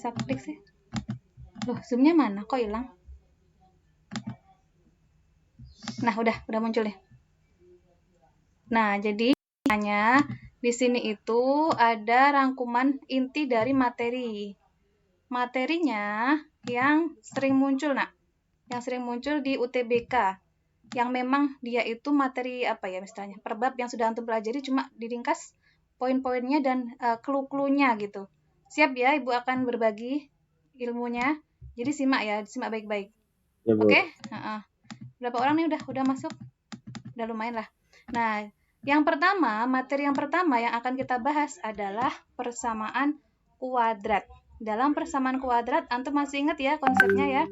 Bisa klik sih. Loh, zoomnya mana? Kok hilang? Nah, udah muncul ya. Nah, jadi hanya di sini itu ada rangkuman inti dari materi. Materinya yang sering muncul, Nak. Yang sering muncul di UTBK. Yang memang dia itu materi apa ya misalnya, per bab yang sudah antum pelajari cuma diringkas poin-poinnya dan clue-cluenya gitu. Siap ya, Ibu akan berbagi ilmunya. Jadi simak ya, simak baik-baik. Ya, Bu. Oke? Berapa orang nih udah masuk? Udah lumayan lah. Nah, yang pertama, materi yang pertama yang akan kita bahas adalah persamaan kuadrat. Dalam persamaan kuadrat, antum masih ingat ya konsepnya ya?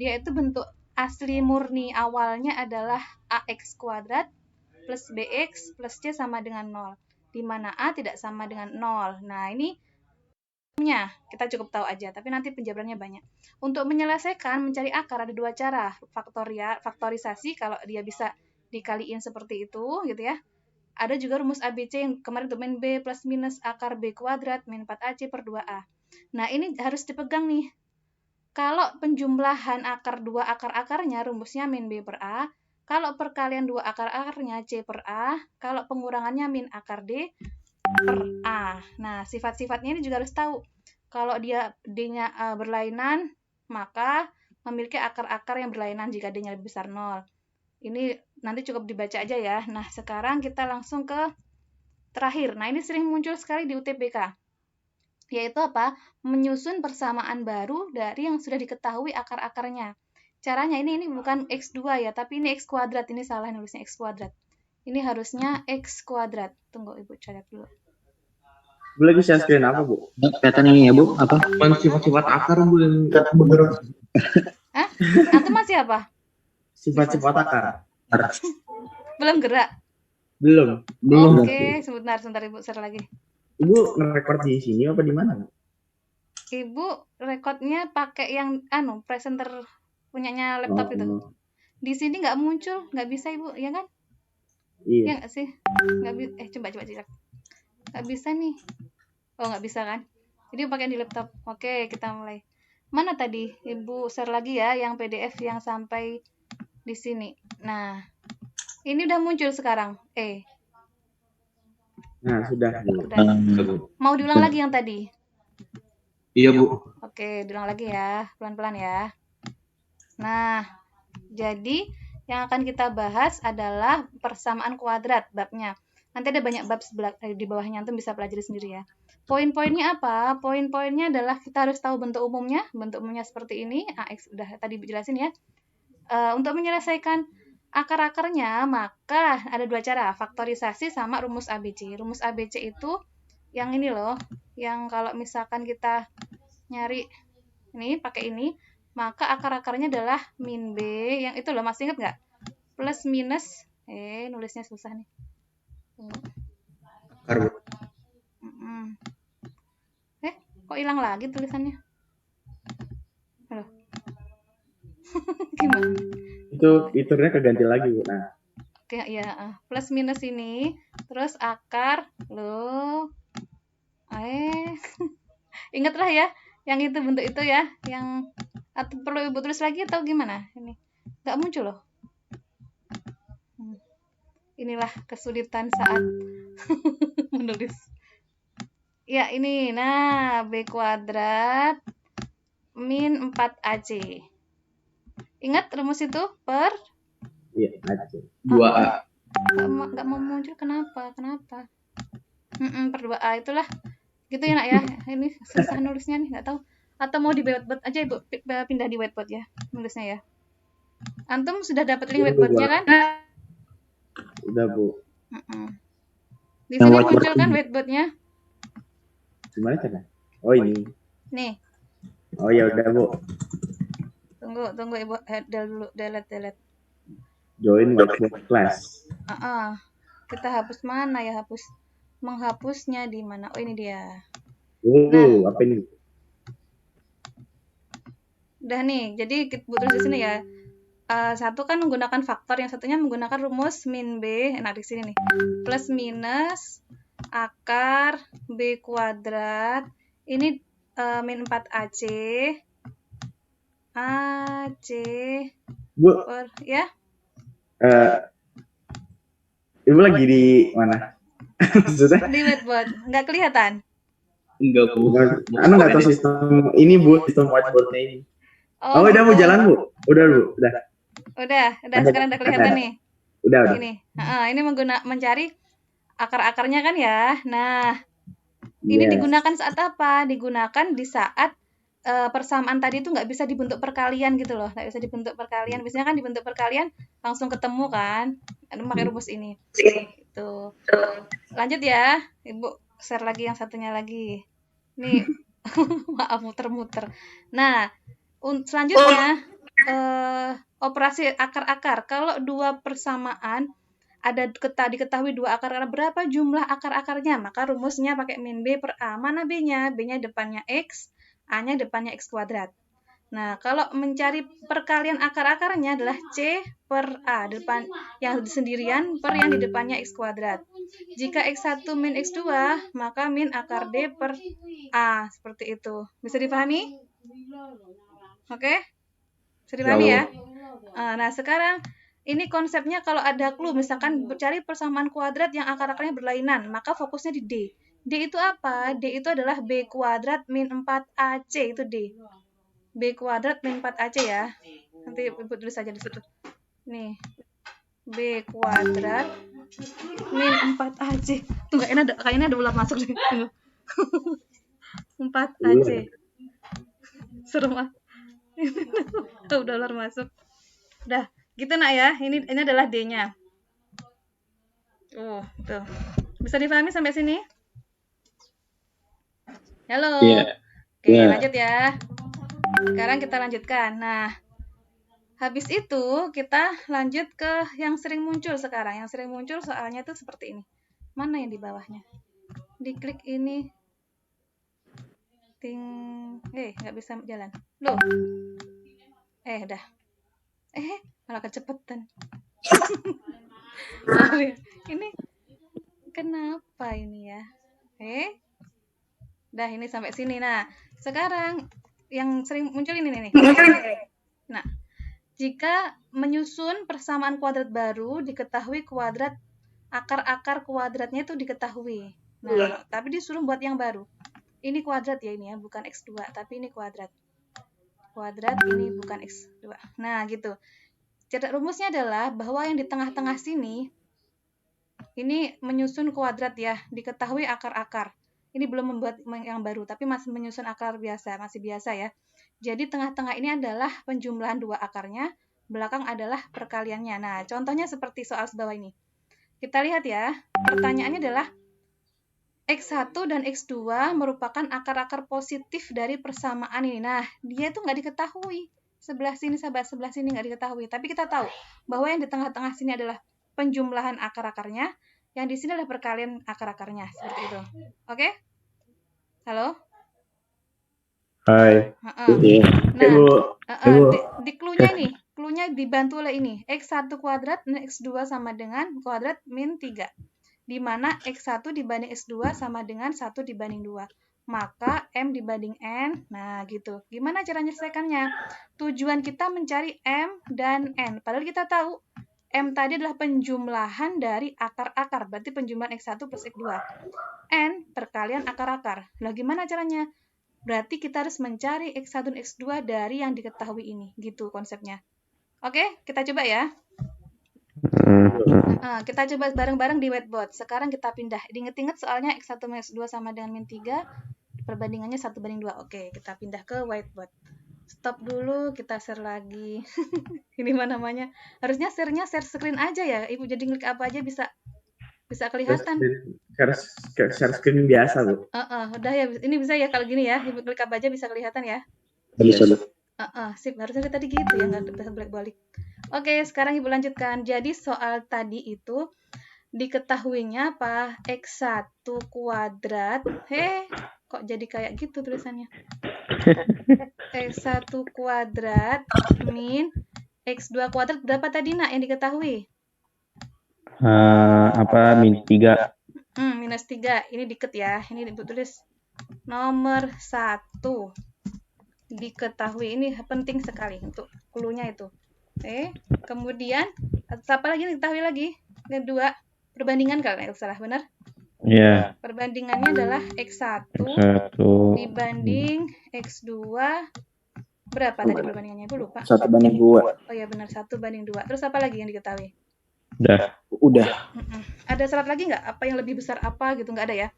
Dia itu bentuk asli murni awalnya adalah AX kuadrat plus BX plus C sama dengan 0. Di mana A tidak sama dengan 0. Nah, ini kita cukup tahu aja, tapi nanti penjabarannya banyak. Untuk menyelesaikan, mencari akar ada dua cara. Faktorisasi kalau dia bisa dikaliin seperti itu, gitu ya. Ada juga rumus ABC yang kemarin untuk min B plus minus akar B kuadrat min 4AC per 2A. Nah, ini harus dipegang nih. Kalau penjumlahan akar 2 akar-akarnya rumusnya min B per A. Kalau perkalian 2 akar-akarnya C per A. Kalau pengurangannya min akar D per A. Nah, sifat-sifatnya ini juga harus tahu. Kalau dia D-nya berlainan, maka memiliki akar-akar yang berlainan jika D-nya lebih besar 0. Ini nanti cukup dibaca aja ya. Nah, sekarang kita langsung ke terakhir. Nah, ini sering muncul sekali di UTBK. Yaitu apa? Menyusun persamaan baru dari yang sudah diketahui akar-akarnya. Caranya ini bukan X2 ya, tapi ini X kuadrat. Ini salah nulisnya X kuadrat. Ini harusnya X kuadrat. Tunggu, Ibu catat dulu. Bu lagi share screen apa, Bu? Kelihatan ini ya, Bu? Apa? Sifat-sifat akar, Bu. Hah? Antum masih apa? Sifat-sifat akar. Belum gerak? Belum. Oke, sebentar Ibu share lagi. Ibu nge-record di sini apa di mana? Ibu rekodnya pakai yang presenter punyanya laptop itu. Di sini nggak muncul, nggak bisa Ibu, ya kan? Iya. Ya nggak sih? Nggak bisa. Coba cek. Nggak bisa nih. Oh, nggak bisa kan? Jadi pakai di laptop. Oke, kita mulai. Mana tadi? Ibu share lagi ya yang PDF yang sampai di sini. Nah, ini udah muncul sekarang. Nah, sudah. Mau diulang lagi yang tadi? Iya, Bu. Oke, diulang lagi ya. Pelan-pelan ya. Nah, jadi yang akan kita bahas adalah persamaan kuadrat babnya. Nanti ada banyak bab di bawahnya, antum bisa pelajari sendiri ya. Poin-poinnya apa? Poin-poinnya adalah kita harus tahu bentuk umumnya. Bentuk umumnya seperti ini. AX udah tadi dijelasin ya. Untuk menyelesaikan akar-akarnya, maka ada dua cara, faktorisasi sama rumus ABC. Rumus ABC itu yang ini loh, yang kalau misalkan kita nyari ini pakai ini, maka akar-akarnya adalah min B, yang itu loh, masih ingat nggak? Plus minus, nulisnya susah nih. Akar, Bu. Kok hilang lagi tulisannya? Halo. Gimana? Itu fiturnya keganti lagi, Bu. Nah. Oke, ya, plus minus ini, terus akar, loh. Ingatlah ya, yang itu bentuk itu ya, yang atau perlu Ibu tulis lagi atau gimana? Ini nggak muncul loh. Inilah kesulitan saat menulis. Ya, ini. Nah, B kuadrat min 4AC. Ingat rumus itu per? Iya, AC. 2A. Nggak mau muncul, kenapa? Per 2A, itulah. Gitu ya, Nak ya. Ini susah nulisnya nih, nggak tahu. Atau mau di whiteboard aja, Ibu. Pindah di whiteboard ya, nulisnya ya. Antum sudah dapat link whiteboardnya kan? Udah, Bu. Di sini muncul kan whiteboardnya? Gimana caranya? Oh, ini. Nih. Oh, ya udah, Bu. Tunggu Ibu, delete. Join whiteboard class. Kita hapus mana ya, menghapusnya di mana? Oh, ini dia. Apa ini? Udah nih, jadi kita tulis di sini ya. Satu kan menggunakan faktor, yang satunya menggunakan rumus min B. Nah, di sini nih. Plus minus akar B kuadrat. Ini min 4AC AC Bu, ya. Ibu lagi di mana? Maksudnya? Di whiteboard. Nggak kelihatan? Enggak, Bu. Anu nggak tahu sistem ini, Bu, sistem whiteboardnya ini. Oh, udah gitu. mau jalan, Bu? Udah, Bu. Udah. Udah, sekarang udah kelihatan nih. Udah. Ini mencari akar-akarnya kan ya. Nah, ini digunakan saat apa? Digunakan di saat persamaan tadi itu nggak bisa dibentuk perkalian gitu loh. Nggak bisa dibentuk perkalian. Biasanya kan dibentuk perkalian langsung ketemu kan. Pakai rumus ini. Gitu. Lanjut ya. Ibu share lagi yang satunya lagi. Nih, maaf muter-muter. Nah, selanjutnya operasi akar-akar. Kalau dua persamaan ada diketahui dua akar, berapa jumlah akar-akarnya? Maka rumusnya pakai min B per A. Mana B-nya? B-nya depannya X, A-nya depannya X kuadrat. Nah, kalau mencari perkalian akar-akarnya adalah C per A, depan yang sendirian per yang di depannya X kuadrat. Jika X1 min X2, maka min akar D per A. Seperti itu. Bisa dipahami? Oke? Bisa dipahami ya? Nah, sekarang ini konsepnya kalau ada clue, misalkan cari persamaan kuadrat yang akar-akarnya berlainan, maka fokusnya di D. D itu apa? D itu adalah B kuadrat min 4AC, itu D. B kuadrat min 4AC ya. Nanti Ibu tulis aja di situ. Nih. B kuadrat min 4AC. Tuh kayaknya ada ular masuk deh. 4AC. Serem ah. Tuh udah ular masuk. Udah. Gitu nak ya, ini adalah D-nya. Tuh. Bisa dipahami sampai sini? Halo. Iya. Oke, lanjut ya. Sekarang kita lanjutkan. Nah, habis itu kita lanjut ke yang sering muncul sekarang. Yang sering muncul soalnya itu seperti ini. Mana yang di bawahnya? Diklik ini. Nggak bisa jalan. Loh. Udah. Malah kecepetan. Ini kenapa ini ya? Dah ini sampai sini. Nah, sekarang yang sering muncul ini nih. Nah, jika menyusun persamaan kuadrat baru, diketahui kuadrat akar-akar kuadratnya itu diketahui. Nah, tapi disuruh buat yang baru. Ini kuadrat ya ini ya, bukan X2, tapi ini kuadrat. Kuadrat ini bukan X2. Nah, gitu. Rumusnya adalah bahwa yang di tengah-tengah sini ini menyusun kuadrat ya, diketahui akar-akar. Ini belum membuat yang baru, tapi masih menyusun akar biasa, masih biasa ya. Jadi tengah-tengah ini adalah penjumlahan dua akarnya, belakang adalah perkaliannya. Nah, contohnya seperti soal bawah ini. Kita lihat ya, pertanyaannya adalah X1 dan X2 merupakan akar-akar positif dari persamaan ini. Nah, dia itu nggak diketahui. Sebelah sini nggak diketahui. Tapi kita tahu bahwa yang di tengah-tengah sini adalah penjumlahan akar-akarnya, yang di sini adalah perkalian akar-akarnya. Seperti itu. Oke? Halo? Hai. Nah, di clue-nya nih. Clue-nya dibantu oleh ini. X1 kuadrat dan X2 sama dengan kuadrat min 3. Di mana X1 dibanding X2 sama dengan 1 dibanding 2. Maka M dibanding N. Nah, gitu. Gimana cara menyelesaikannya? Tujuan kita mencari M dan N. Padahal kita tahu M tadi adalah penjumlahan dari akar-akar. Berarti penjumlahan X1 plus X2. N perkalian akar-akar. Nah, gimana caranya? Berarti kita harus mencari X1 dan X2 dari yang diketahui ini. Gitu konsepnya. Oke, kita coba ya. Kita coba bareng-bareng di whiteboard. Sekarang kita pindah. Diinget-inget soalnya X1 minus X2 sama dengan min 3. Perbandingannya 1 banding 2. Oke, kita pindah ke whiteboard. Stop dulu, kita share lagi. Ini mana namanya? Harusnya share screen aja ya. Ibu jadi klik apa aja bisa kelihatan. Share screen biasa, Bu. Udah ya. Ini bisa ya kalau gini ya. Ibu klik apa aja bisa kelihatan ya. Bisa, Bu. Sip. Harusnya tadi gitu ya, nggak bisa balik-balik. Oke, sekarang Ibu lanjutkan. Jadi soal tadi itu diketahuinya apa? X1 kuadrat. Kok jadi kayak gitu tulisannya? X1 kuadrat min X2 kuadrat berapa tadi nak yang diketahui? Min 3. Minus 3. Ini dikit ya. Ini Ibu tulis Nomor 1. Diketahui, ini penting sekali untuk clue-nya itu. Kemudian apa lagi diketahui lagi? Kedua, perbandingan kalau salah, benar? Iya. Perbandingannya adalah X1 dibanding X2. Berapa tadi perbandingannya? Gue lupa. 1/2. Oh ya benar, 1/2. Terus apa lagi yang diketahui? Udah. Ada syarat lagi nggak? Apa yang lebih besar apa gitu? Nggak ada ya?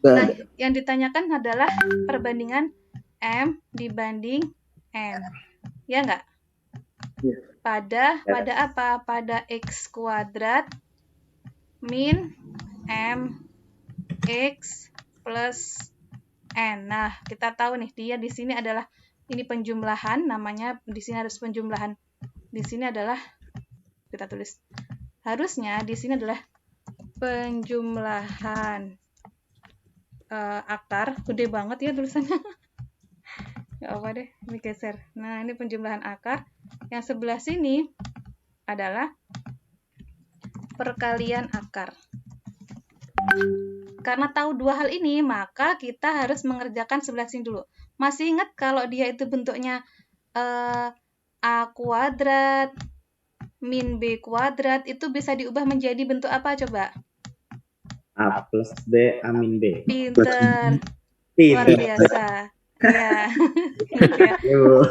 Udah. Nah, yang ditanyakan adalah perbandingan M dibanding N. Ya nggak? Iya. Pada apa? Pada X kuadrat min M X plus N. Nah, kita tahu nih, dia di sini adalah ini penjumlahan, namanya di sini harus penjumlahan. Di sini adalah kita tulis. Harusnya di sini adalah penjumlahan akar. Gede banget ya tulisannya. Gak apa deh, ini geser. Nah, ini penjumlahan akar. Yang sebelah sini adalah perkalian akar. Karena tahu dua hal ini, maka kita harus mengerjakan sebelah sini dulu. Masih ingat kalau dia itu bentuknya A kuadrat min B kuadrat, itu bisa diubah menjadi bentuk apa coba? A plus B, A min B. Pinter. Luar biasa. Ya.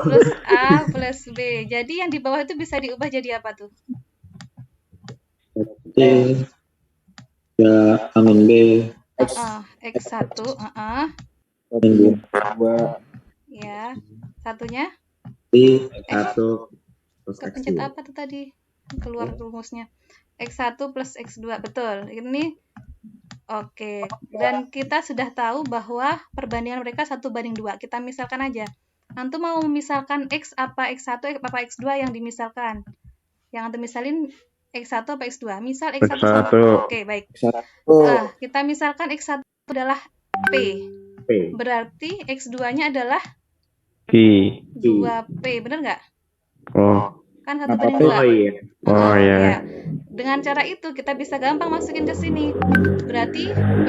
Plus A plus B. Jadi yang di bawah itu bisa diubah jadi apa tuh? Ya, A min B. X1. Min B. Ya. Satunya? X1 plus Kepencet X2. apa tuh tadi? Keluar rumusnya. X1 plus X2. Betul. Ini oke. Dan kita sudah tahu bahwa perbandingan mereka 1/2. Kita misalkan aja. Antum mau misalkan X apa X1, apa X2 yang dimisalkan? Yang antum misalin X1 apa X2? Misal X1 sama. Oke, baik. Kita misalkan X1 adalah P. Berarti X2-nya adalah 2P. Benar nggak? Kan 1/2. Oh iya. Dengan cara itu kita bisa gampang masukin ke sini. Berarti P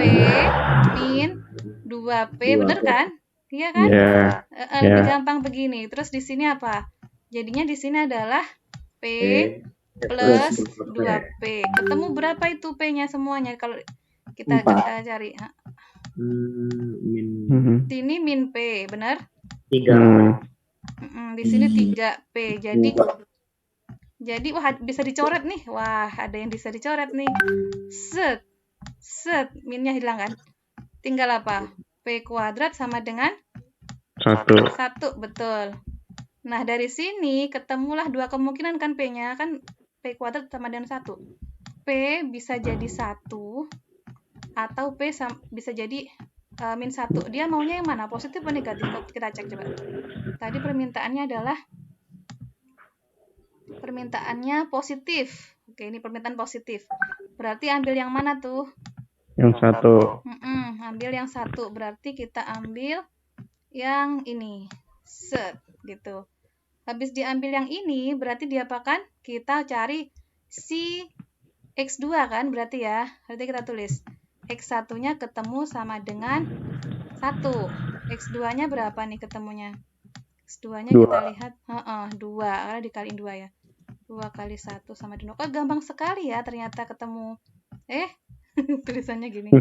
min 2P, benar kan? Iya kan? Lebih gampang begini. Terus di sini apa? Jadinya di sini adalah P plus 2P. Ketemu berapa itu P-nya semuanya kalau kita cari? Sini min P, benar? 3. Di sini 3P. Jadi wah bisa dicoret nih. Wah, ada yang bisa dicoret nih. Set. Minnya hilang kan? Tinggal apa? P kuadrat sama dengan 1. Betul. Nah, dari sini ketemulah dua kemungkinan kan P-nya. Kan P kuadrat sama dengan 1. P bisa jadi 1 atau P bisa jadi min 1. Dia maunya yang mana? Positif atau negatif? Kita cek coba. Tadi permintaannya positif. Oke, ini permintaan positif. Berarti ambil yang mana tuh? Yang 1. Ambil yang 1. Berarti kita ambil yang ini. Set, gitu. Habis diambil yang ini, berarti diapakan? Kita cari si X2 kan berarti ya. Berarti kita tulis X1-nya ketemu sama dengan 1. X2-nya berapa nih ketemunya? X2-nya kita lihat 2, karena dikaliin 2 ya. 2 kali 1 sama dengan 2. Gampang sekali ya ternyata ketemu. Tulisannya gini.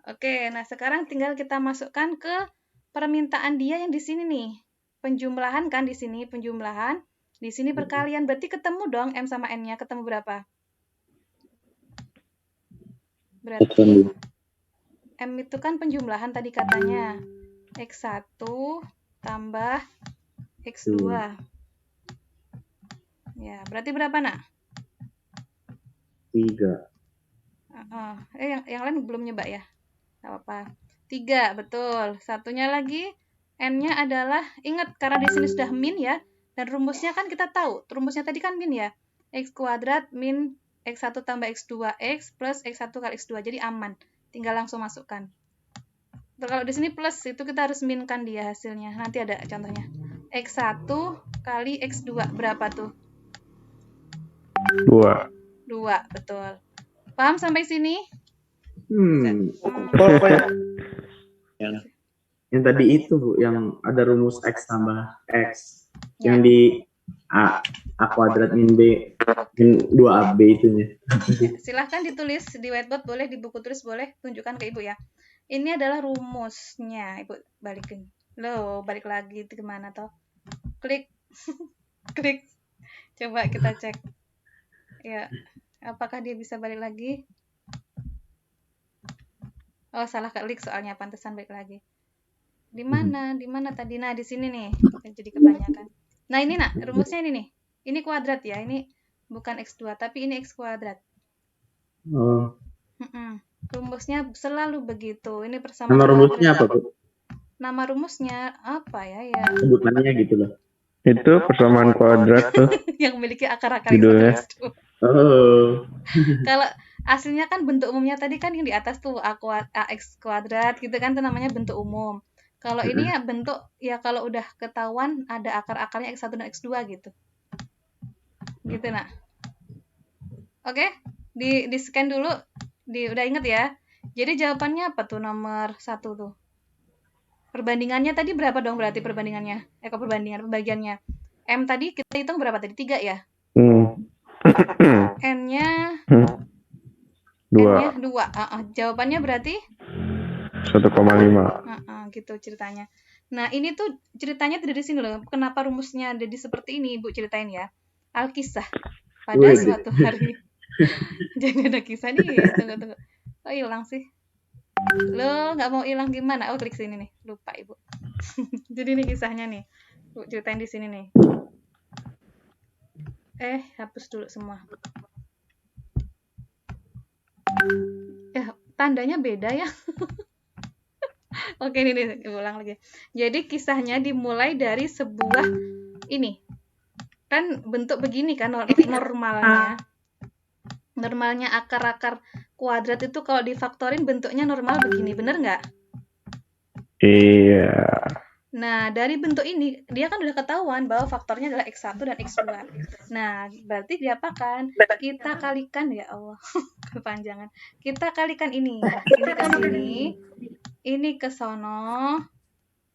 Oke, nah sekarang tinggal kita masukkan ke permintaan dia yang di sini nih. Penjumlahan kan di sini, penjumlahan. Di sini perkalian, berarti ketemu dong M sama N-nya. Ketemu berapa? Berarti M itu kan penjumlahan tadi katanya. X1 tambah X2. Ya, berarti berapa, Nak? 3. Yang lain belum nyoba ya? Gak apa-apa. 3, betul. Satunya lagi, N-nya adalah, ingat karena di sini sudah min ya, dan rumusnya kan kita tahu. Rumusnya tadi kan min ya. X kuadrat min X1 tambah X2X plus X1 kali X2. Jadi aman. Tinggal langsung masukkan. Kalau di sini plus, itu kita harus minkan dia hasilnya. Nanti ada contohnya. X1 kali X2. Berapa tuh? 2, betul. Paham sampai sini? Yang tadi itu Bu, yang ada rumus X tambah X. Ya. Yang di A kuadrat min B min 2AB itunya. Ya, silahkan ditulis di whiteboard, boleh di buku tulis, boleh tunjukkan ke Ibu ya. Ini adalah rumusnya. Ibu balikin. Loh, balik lagi itu kemana toh? Klik. Klik. Coba kita cek. Ya, apakah dia bisa balik lagi? Oh, salah klik soalnya, pantesan balik lagi. Di mana? Di mana tadi? Nah, di sini nih. Jadi kebanyakan. Nah, ini nak, rumusnya ini nih. Ini kuadrat ya. Ini bukan X2, tapi ini X kuadrat. Oh. Rumusnya selalu begitu. Ini persamaan. Nama rumusnya apa, Bu? Nama rumusnya apa ya? Ya. Sebutannya gitu loh. Itu persamaan kuadrat tuh. Yang memiliki akar-akar Judulnya. Oh. Kalau aslinya kan bentuk umumnya tadi kan yang di atas tuh AX kuadrat gitu kan, itu namanya bentuk umum. Kalau ini ya bentuk, ya kalau udah ketahuan ada akar-akarnya X1 dan X2 gitu. Gitu nak. Oke, di scan dulu. Udah inget ya. Jadi jawabannya apa tuh nomor 1 tuh? Perbandingannya tadi berapa dong berarti perbandingannya? Pembagiannya. M tadi kita hitung berapa tadi? 3 ya? N-nya 2. N-nya 2. Jawabannya berarti 1,5. Gitu ceritanya. Nah, ini tuh ceritanya tidak di sini loh. Kenapa rumusnya jadi seperti ini, Ibu ceritain ya. Alkisah. Pada suatu hari. Jadi ada kisah nih. Tunggu. Oh, hilang sih. Lo nggak mau hilang gimana? Oh, klik sini nih. Lupa, Ibu. Jadi ini kisahnya nih. Bu ceritain di sini nih. Hapus dulu semua. Tandanya beda ya. Oke, ini ulang lagi. Jadi kisahnya dimulai dari sebuah ini. Kan bentuk begini kan normalnya. Normalnya akar-akar kuadrat itu kalau difaktorin bentuknya normal begini, bener nggak? Iya. Nah, dari bentuk ini, dia kan udah ketahuan bahwa faktornya adalah X1 dan X2. Nah, berarti diapakan? Kita kalikan, ya Allah, kepanjangan. Kita kalikan ini. Ini ke sini, ini ke sono,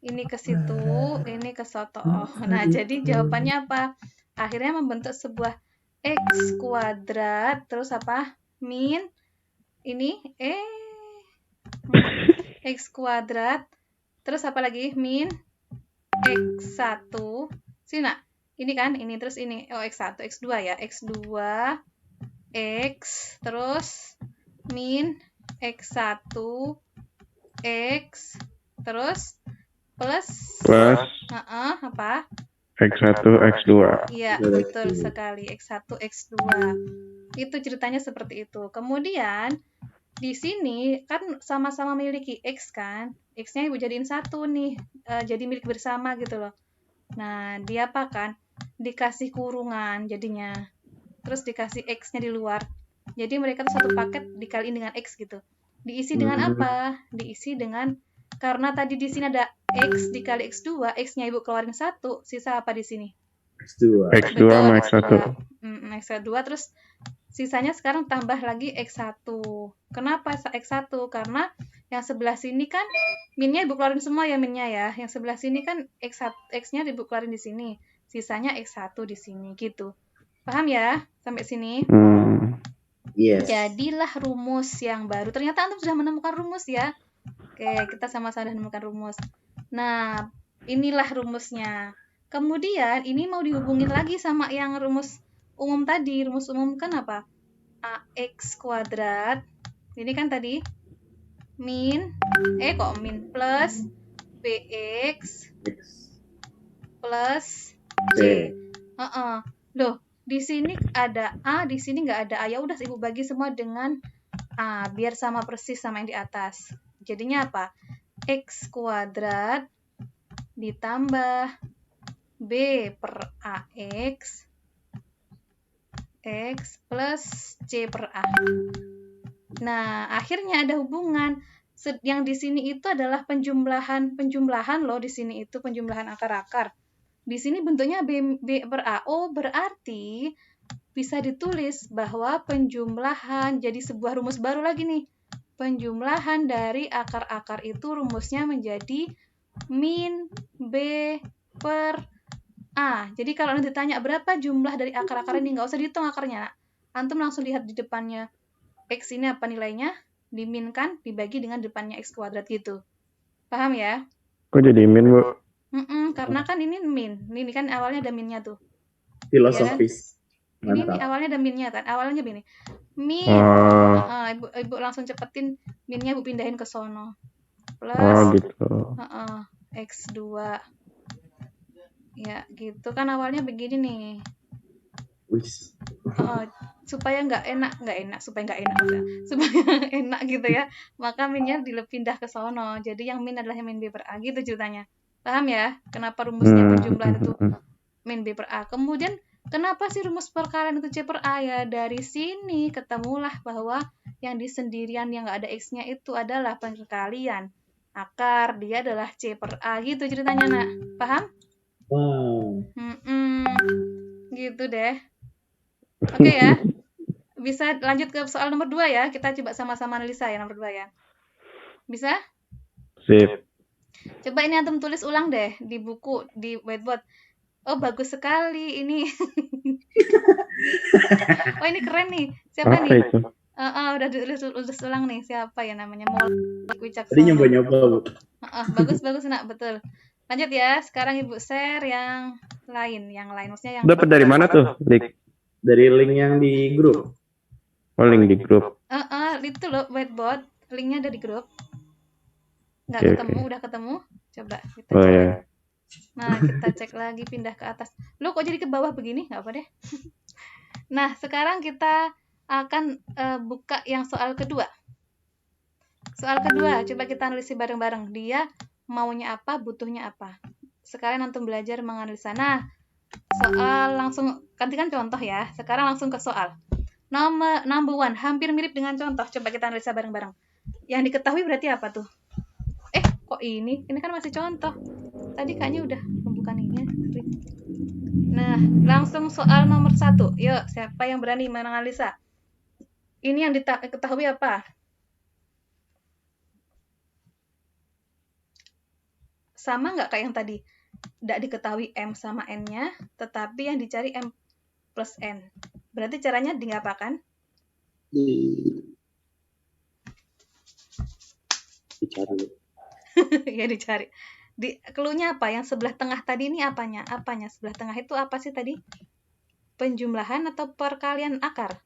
ini ke situ, ini ke soto. Nah, jadi jawabannya apa? Akhirnya membentuk sebuah X kuadrat, terus apa? Min, ini, X kuadrat, terus apa lagi? Min, X1, sini nak, ini kan, ini, terus ini, X1, X2 ya, X2, X, terus min, X1, X, terus plus apa? X1, X2. Iya, betul sekali. X1, X2. Itu ceritanya seperti itu. Kemudian, di sini kan sama-sama memiliki X kan. X-nya Ibu jadiin 1 nih. Jadi milik bersama gitu loh. Nah, dia apa kan? Dikasih kurungan jadinya. Terus dikasih X-nya di luar. Jadi mereka tuh satu paket dikaliin dengan X gitu. Diisi dengan apa? Diisi dengan, karena tadi di sini ada X dikali X2, X-nya Ibu keluarin 1, sisa apa di sini? X2. X2 sama X1. X2, terus sisanya sekarang tambah lagi X1. Kenapa X1? Karena yang sebelah sini kan minnya Ibu keluarin semua ya, minnya ya. Yang sebelah sini kan X-nya Ibu keluarin di sini. Sisanya X1 di sini gitu. Paham ya sampai sini? Yes. Jadilah rumus yang baru. Ternyata Antum sudah menemukan rumus ya. Oke, kita sama-sama sudah menemukan rumus. Nah, inilah rumusnya. Kemudian ini mau dihubungin lagi sama yang rumus umum tadi. Rumus umum kan apa? AX kuadrat. Ini kan tadi min plus BX plus C. Loh, di sini ada A, di sini nggak ada A. Ya udah Ibu bagi semua dengan A, biar sama persis sama yang di atas. Jadinya apa? X kuadrat ditambah B per AX X plus C per A. Nah, akhirnya ada hubungan. Yang di sini itu adalah penjumlahan loh, di sini itu penjumlahan akar-akar. Di sini bentuknya B per A. Oh, berarti bisa ditulis bahwa penjumlahan jadi sebuah rumus baru lagi nih. Penjumlahan dari akar-akar itu rumusnya menjadi min B per A. Jadi kalau nanti ditanya berapa jumlah dari akar-akar ini, nggak usah dihitung akarnya. Antum langsung lihat di depannya X ini apa nilainya, diminkan, dibagi dengan depannya X kuadrat gitu. Paham ya? Kok jadi min, Bu? Karena kan ini min. Ini kan awalnya ada minnya tuh. Filosofis. Ini Mantap. awalnya ada minnya kan. Awalnya begini. Min. Ibu langsung cepetin minnya, ibu pindahin ke sono. Plus Gitu. X2. Ya, gitu kan awalnya begini nih. Wis. Supaya nggak enak, supaya enak gitu ya. Maka minnya pindah ke sono. Jadi yang min adalah min B per A gitu ceritanya. Paham ya? Kenapa rumusnya penjumlahan itu min B per A? Kemudian kenapa sih rumus perkalian itu C per A ya? Dari sini ketemulah bahwa yang di sendirian yang nggak ada X-nya itu adalah perkalian akar, dia adalah C per A gitu ceritanya, Nak. Paham? Wow. Gitu deh. Oke ya. Bisa lanjut ke soal nomor 2 ya. Kita coba sama-sama analisa ya nomor 2 ya. Bisa? Sip. Coba ini antum tulis ulang deh di buku, di whiteboard. Oh, bagus sekali ini. Oh, ini keren nih. Siapa Apa nih? itu? Udah tulis ulang nih. Siapa ya namanya? Maulik Wicaksono. Tadi nyoba-nyoba, Bu. Bagus Nak, betul. Lanjut ya. Sekarang Ibu share yang lain, maksudnya yang Dapat dari mana tuh, Link? Dari link yang di grup. Oh, link di grup. Itu loh whiteboard, linknya ada di grup. Nggak Oke, ketemu, udah ketemu. Coba kita Oh cek. ya. Nah, kita cek lagi, pindah ke atas. Loh, kok jadi ke bawah begini? Nggak apa deh. Nah, sekarang kita akan buka yang soal kedua. Soal kedua, coba kita analisis bareng-bareng. Dia maunya apa, butuhnya apa. Sekarang antum belajar menganalisa. Nah, soal langsung, gantikan contoh ya. Sekarang langsung ke soal. Number one, hampir mirip dengan contoh. Coba kita analisa bareng-bareng. Yang diketahui berarti apa tuh? Kok ini? Ini kan masih contoh. Tadi kayaknya udah pembukaan ini. Nah, langsung soal nomor 1. Yuk, siapa yang berani menganalisa? Ini yang diketahui apa? Sama nggak kayak yang tadi? Nggak diketahui M sama N-nya, tetapi yang dicari M plus N. Berarti caranya diapakan? Dicari. Ya, dicari. Clue-nya apa? Yang sebelah tengah tadi ini apanya? Sebelah tengah itu apa sih tadi? Penjumlahan atau perkalian akar?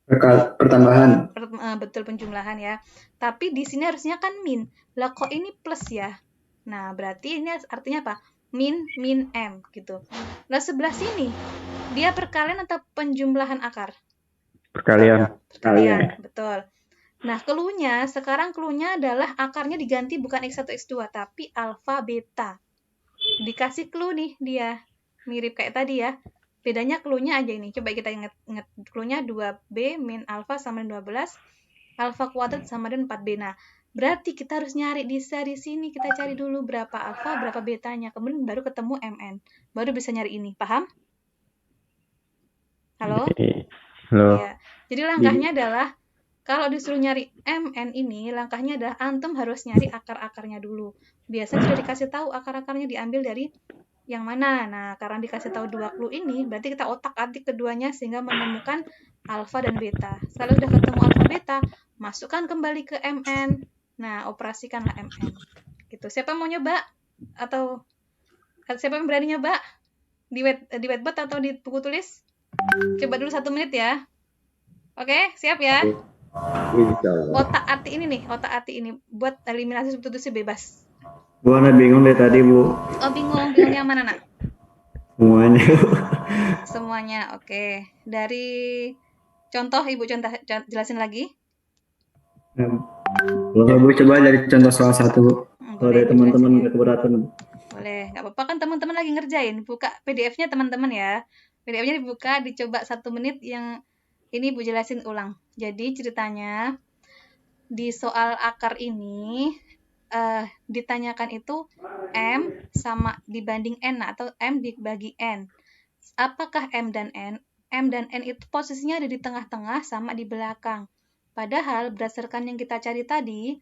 Pertambahan. Betul, penjumlahan ya. Tapi di sini harusnya kan min. Lah kok ini plus ya? Nah, berarti ini artinya apa? Min M gitu. Lah sebelah sini dia perkalian atau penjumlahan akar? Perkalian. Betul. Nah, sekarang clue-nya adalah akarnya diganti bukan X1, X2, tapi alfa, beta. Dikasih clue nih dia. Mirip kayak tadi ya. Bedanya clue-nya aja ini. Coba kita ingat clue-nya 2B min alfa sama dengan 12. Alfa kuadrat sama dengan 4B. Nah, berarti kita harus nyari di sini. Kita cari dulu berapa alfa, berapa betanya. Kemudian baru ketemu MN. Baru bisa nyari ini. Paham? Halo? Halo. Ya. Jadi langkahnya adalah kalau disuruh nyari MN ini, langkahnya adalah antum harus nyari akar-akarnya dulu. Biasanya sudah dikasih tahu akar-akarnya diambil dari yang mana. Nah, karena dikasih tahu 2 clue ini, berarti kita otak-atik keduanya sehingga menemukan alfa dan beta. Kalau sudah ketemu alfa beta, masukkan kembali ke MN. Nah, operasikanlah MN. Gitu. Siapa mau nyoba? Atau siapa yang berani nyoba? Di whiteboard atau di buku tulis? Coba dulu 1 menit ya. Oke, siap ya? Otak ati ini buat eliminasi substitusi bebas. Bu, Ana bingung dari tadi, Bu. Oh, bingung yang mana, Nak? Semuanya, oke. Dari contoh, Ibu jelasin lagi. Boleh, Bu, coba dari contoh salah satu, Bu. Kalau dari teman-teman nggak keberatan. Boleh, nggak apa-apa kan teman-teman lagi ngerjain. Buka PDF-nya teman-teman ya. PDF-nya dibuka, dicoba 1 menit yang ini Ibu jelasin ulang. Jadi ceritanya di soal akar ini ditanyakan itu M sama dibanding N atau M dibagi N. Apakah M dan N? M dan N itu posisinya ada di tengah-tengah sama di belakang. Padahal berdasarkan yang kita cari tadi,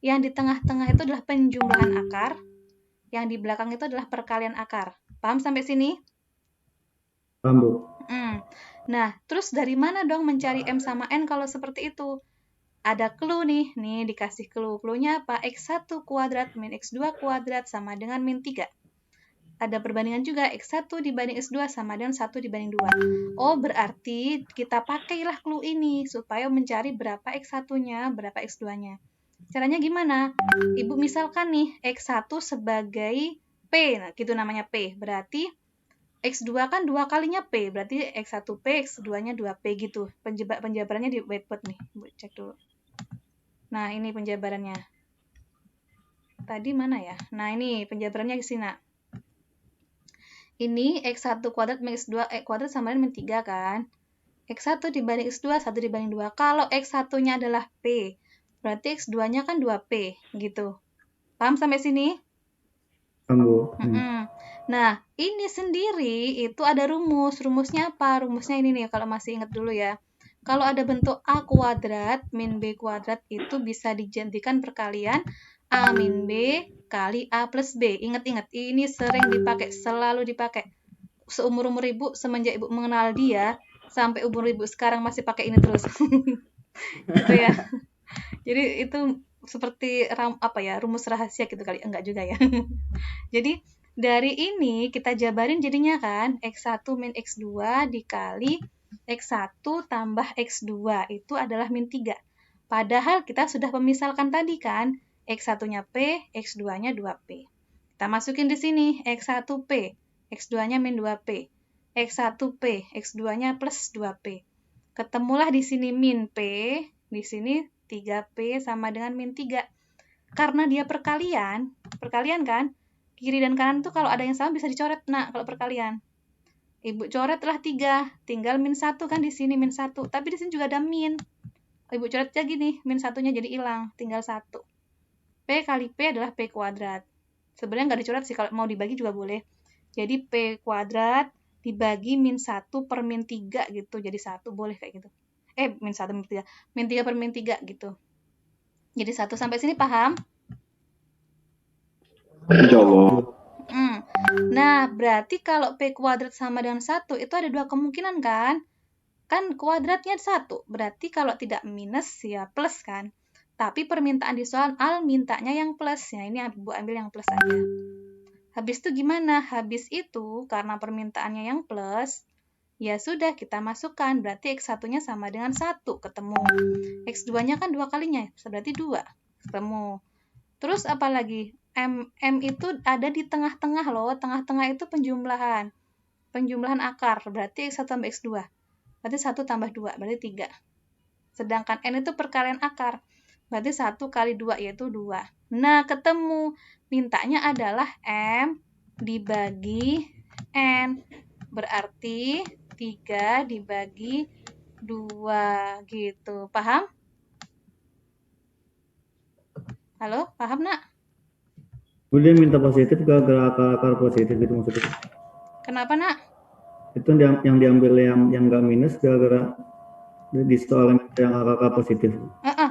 yang di tengah-tengah itu adalah penjumlahan akar, Yang di belakang itu adalah perkalian akar. Paham sampai sini? Paham, Bu. Nah, terus dari mana dong mencari M sama N kalau seperti itu? Ada clue nih dikasih clue. Clue-nya apa? X1 kuadrat min X2 kuadrat sama dengan min 3. Ada perbandingan juga, X1 dibanding X2 sama dengan 1 dibanding 2. Oh, berarti kita pakailah clue ini supaya mencari berapa X1-nya, berapa X2-nya. Caranya gimana? Ibu misalkan nih, X1 sebagai P, nah gitu namanya P. Berarti X2 kan 2 kalinya P, berarti X1P, X2-nya 2P gitu. Penjabarannya di whiteboard nih, Ibu cek dulu. Nah, ini penjabarannya. Tadi mana ya? Nah, ini penjabarannya di sini, Nak. Ini X1 kuadrat min X2 kuadrat sama dengan min 3 kan? X1 dibanding X2, 1 dibanding 2. Kalau X1-nya adalah P, berarti X2-nya kan 2P, gitu. Paham sampai sini? Paham, Bu. Nah, ini sendiri itu ada rumus. Rumusnya apa? Rumusnya ini nih, kalau masih ingat dulu ya. Kalau ada bentuk A kuadrat min B kuadrat itu bisa dijadikan perkalian A min B kali A plus B. Ingat-ingat, ini sering dipakai, selalu dipakai. Seumur-umur ibu, semenjak ibu mengenal dia, sampai umur ibu sekarang masih pakai ini terus. Gitu ya. Jadi itu seperti rumus rahasia gitu kali. Enggak juga ya. Jadi dari ini kita jabarin jadinya kan X1 min X2 dikali X1 tambah X2 itu adalah min 3. Padahal kita sudah memisalkan tadi kan X1-nya P, X2-nya 2P. Kita masukin di sini X1P, X2-nya min 2P. X1P, X2-nya plus 2P. Ketemulah di sini min P, di sini 3P sama dengan min 3. Karena dia perkalian kan? Kiri dan kanan tuh kalau ada yang sama bisa dicoret, nah kalau perkalian. Ibu coretlah 3, tinggal min 1 kan di sini min 1. Tapi di sini juga ada min. Ibu coret aja gini, min 1-nya jadi hilang, tinggal 1. P kali P adalah P kuadrat. Sebenarnya nggak dicoret sih, kalau mau dibagi juga boleh. Jadi P kuadrat dibagi min 1 per min 3 gitu, jadi 1 boleh kayak gitu. Min 1 min 3, min 3 per min 3 gitu. Jadi 1 sampai sini paham? Jawab. Nah, berarti kalau P kuadrat sama dengan 1, itu ada 2 kemungkinan kan? Kan kuadratnya 1, berarti kalau tidak minus ya plus kan? Tapi permintaan di soal mintanya yang plus. Ya, ini Ibu ambil yang plus aja. Habis itu gimana? Habis itu, karena permintaannya yang plus, ya sudah kita masukkan. Berarti X1-nya sama dengan 1, ketemu. X2-nya kan 2 kalinya, berarti 2, ketemu. Terus apa lagi? M itu ada di tengah-tengah loh. Tengah-tengah itu penjumlahan. Penjumlahan akar. Berarti X1 tambah X2. Berarti 1 tambah 2. Berarti 3. Sedangkan N itu perkalian akar. Berarti 1 kali 2 yaitu 2. Nah, ketemu. Mintanya adalah M dibagi N. Berarti 3 dibagi 2 gitu. Paham? Halo, paham nak? Dia minta positif gara-gara akar positif gitu maksudnya. Kenapa nak? Itu yang diambil yang nggak minus gara-gara di soal yang akar positif.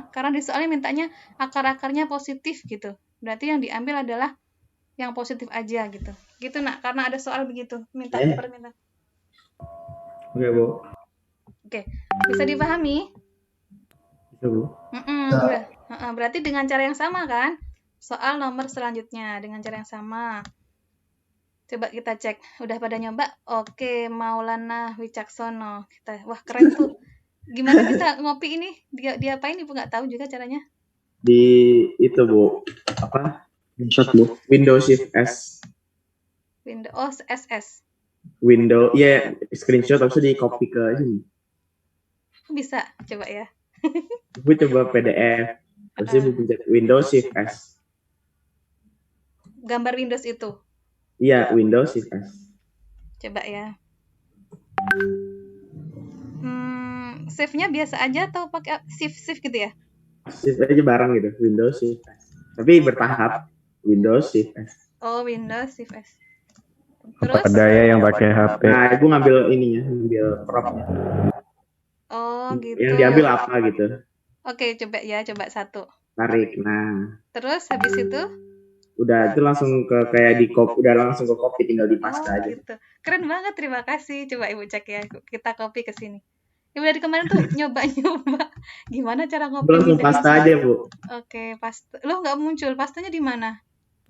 Karena di soalnya mintanya akar-akarnya positif gitu. Berarti yang diambil adalah yang positif aja gitu. Gitu nak, karena ada soal begitu. Minta permintaan. Oke, Bu. Oke, bisa dipahami? Bisa, Bu. Berarti dengan cara yang sama kan? Soal nomor selanjutnya dengan cara yang sama. Coba kita cek. Udah pada nyoba? Oke, Maulana Wicaksono. Wah, keren tuh. Gimana bisa ngopi ini? Dia apain Ibu nggak tahu juga caranya? Di itu, Bu. Apa? Screenshot, Bu. Windows Shift S. Windows SS. Windows, screenshot harusnya di copy ke sini. Bisa, coba ya. Bu coba PDF. Harusnya Bu pencet Windows Shift S. Gambar Windows itu? Iya, Windows Shift S. Coba ya. Save-nya biasa aja atau pakai shift gitu ya? Shift aja bareng gitu, Windows Shift S. Tapi bertahap, Windows Shift S. Oh, Windows Shift S. Terus? Apa daya yang pakai HP? Nah, Ibu ngambil ininya, ngambil prop-nya. Oh, gitu. Yang diambil apa gitu? Oke, coba 1. Tarik, nah. Terus habis itu? Udah itu langsung ke kayak di copy, udah langsung ke copy, tinggal di paste aja. gitu. Keren banget, terima kasih. Coba Ibu cek ya, kita copy ke sini. Ibu dari kemarin tuh nyoba-nyoba gimana cara Itu ngopi langsung mindahin paste aja, Bu. Oke, paste. Loh, nggak muncul. Pastenya di mana?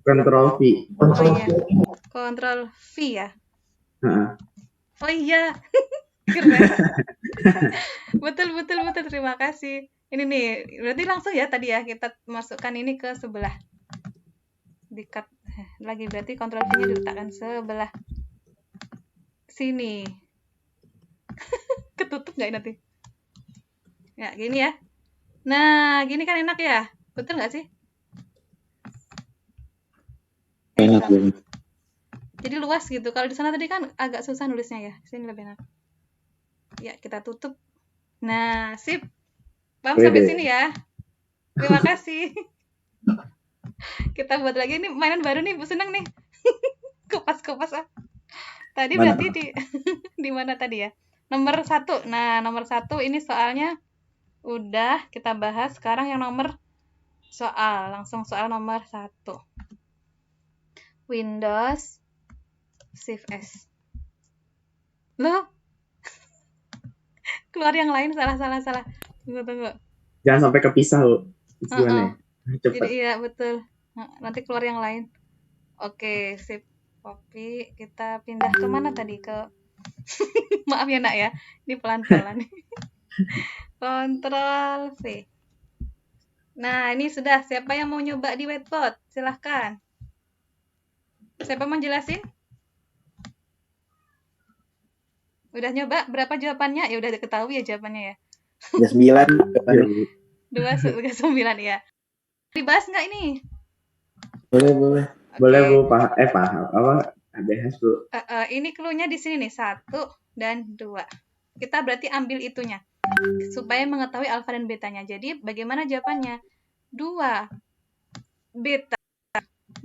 Control V. Oh iya, Control V ya. Heeh. Oh iya, keren. Betul, betul, betul. Terima kasih. Ini nih, berarti langsung ya tadi ya kita masukkan ini ke sebelah. Di-cut lagi, berarti Control V-nya diletakkan sebelah sini. Ketutup nggak nanti? Ya, gini ya. Nah, gini kan enak ya? Betul nggak sih? Enak ya. Jadi luas gitu. Kalau di sana tadi kan agak susah nulisnya ya. Sini lebih enak. Ya, kita tutup. Nah, sip. Paham sampai Wede. sini ya? Terima kasih. Kita buat lagi nih mainan baru nih, Bu, seneng nih. Kupas-kupas ah. Tadi Mana? berarti di di mana tadi ya? Nomor 1. Nah, nomor 1 ini soalnya udah kita bahas. Sekarang yang nomor soal. Langsung soal nomor 1. Windows Shift S. Loh, keluar yang lain, salah. Tunggu. Jangan sampai kepisah, Bu. Itu gimana ya? Jadi Cepet. iya betul. Nanti keluar yang lain. Oke, sip. Copy. Kita pindah ke mana tadi? Ke maaf ya nak ya. Ini pelan-pelan. Kontrol V. Nah, ini sudah. Siapa yang mau nyoba di whiteboard? Silahkan. Siapa mau jelasin? Udah nyoba? Berapa jawabannya? Ya udah ketahui ya jawabannya ya. Ya 9. 2,9 ya. Dibahas nggak ini? Boleh. Boleh, Bu. Paham. Apa? ABS, Bu. Ini clue-nya di sini nih. 1 dan 2. Kita berarti ambil itunya. Supaya mengetahui alfa dan betanya. Jadi bagaimana jawabannya? 2 beta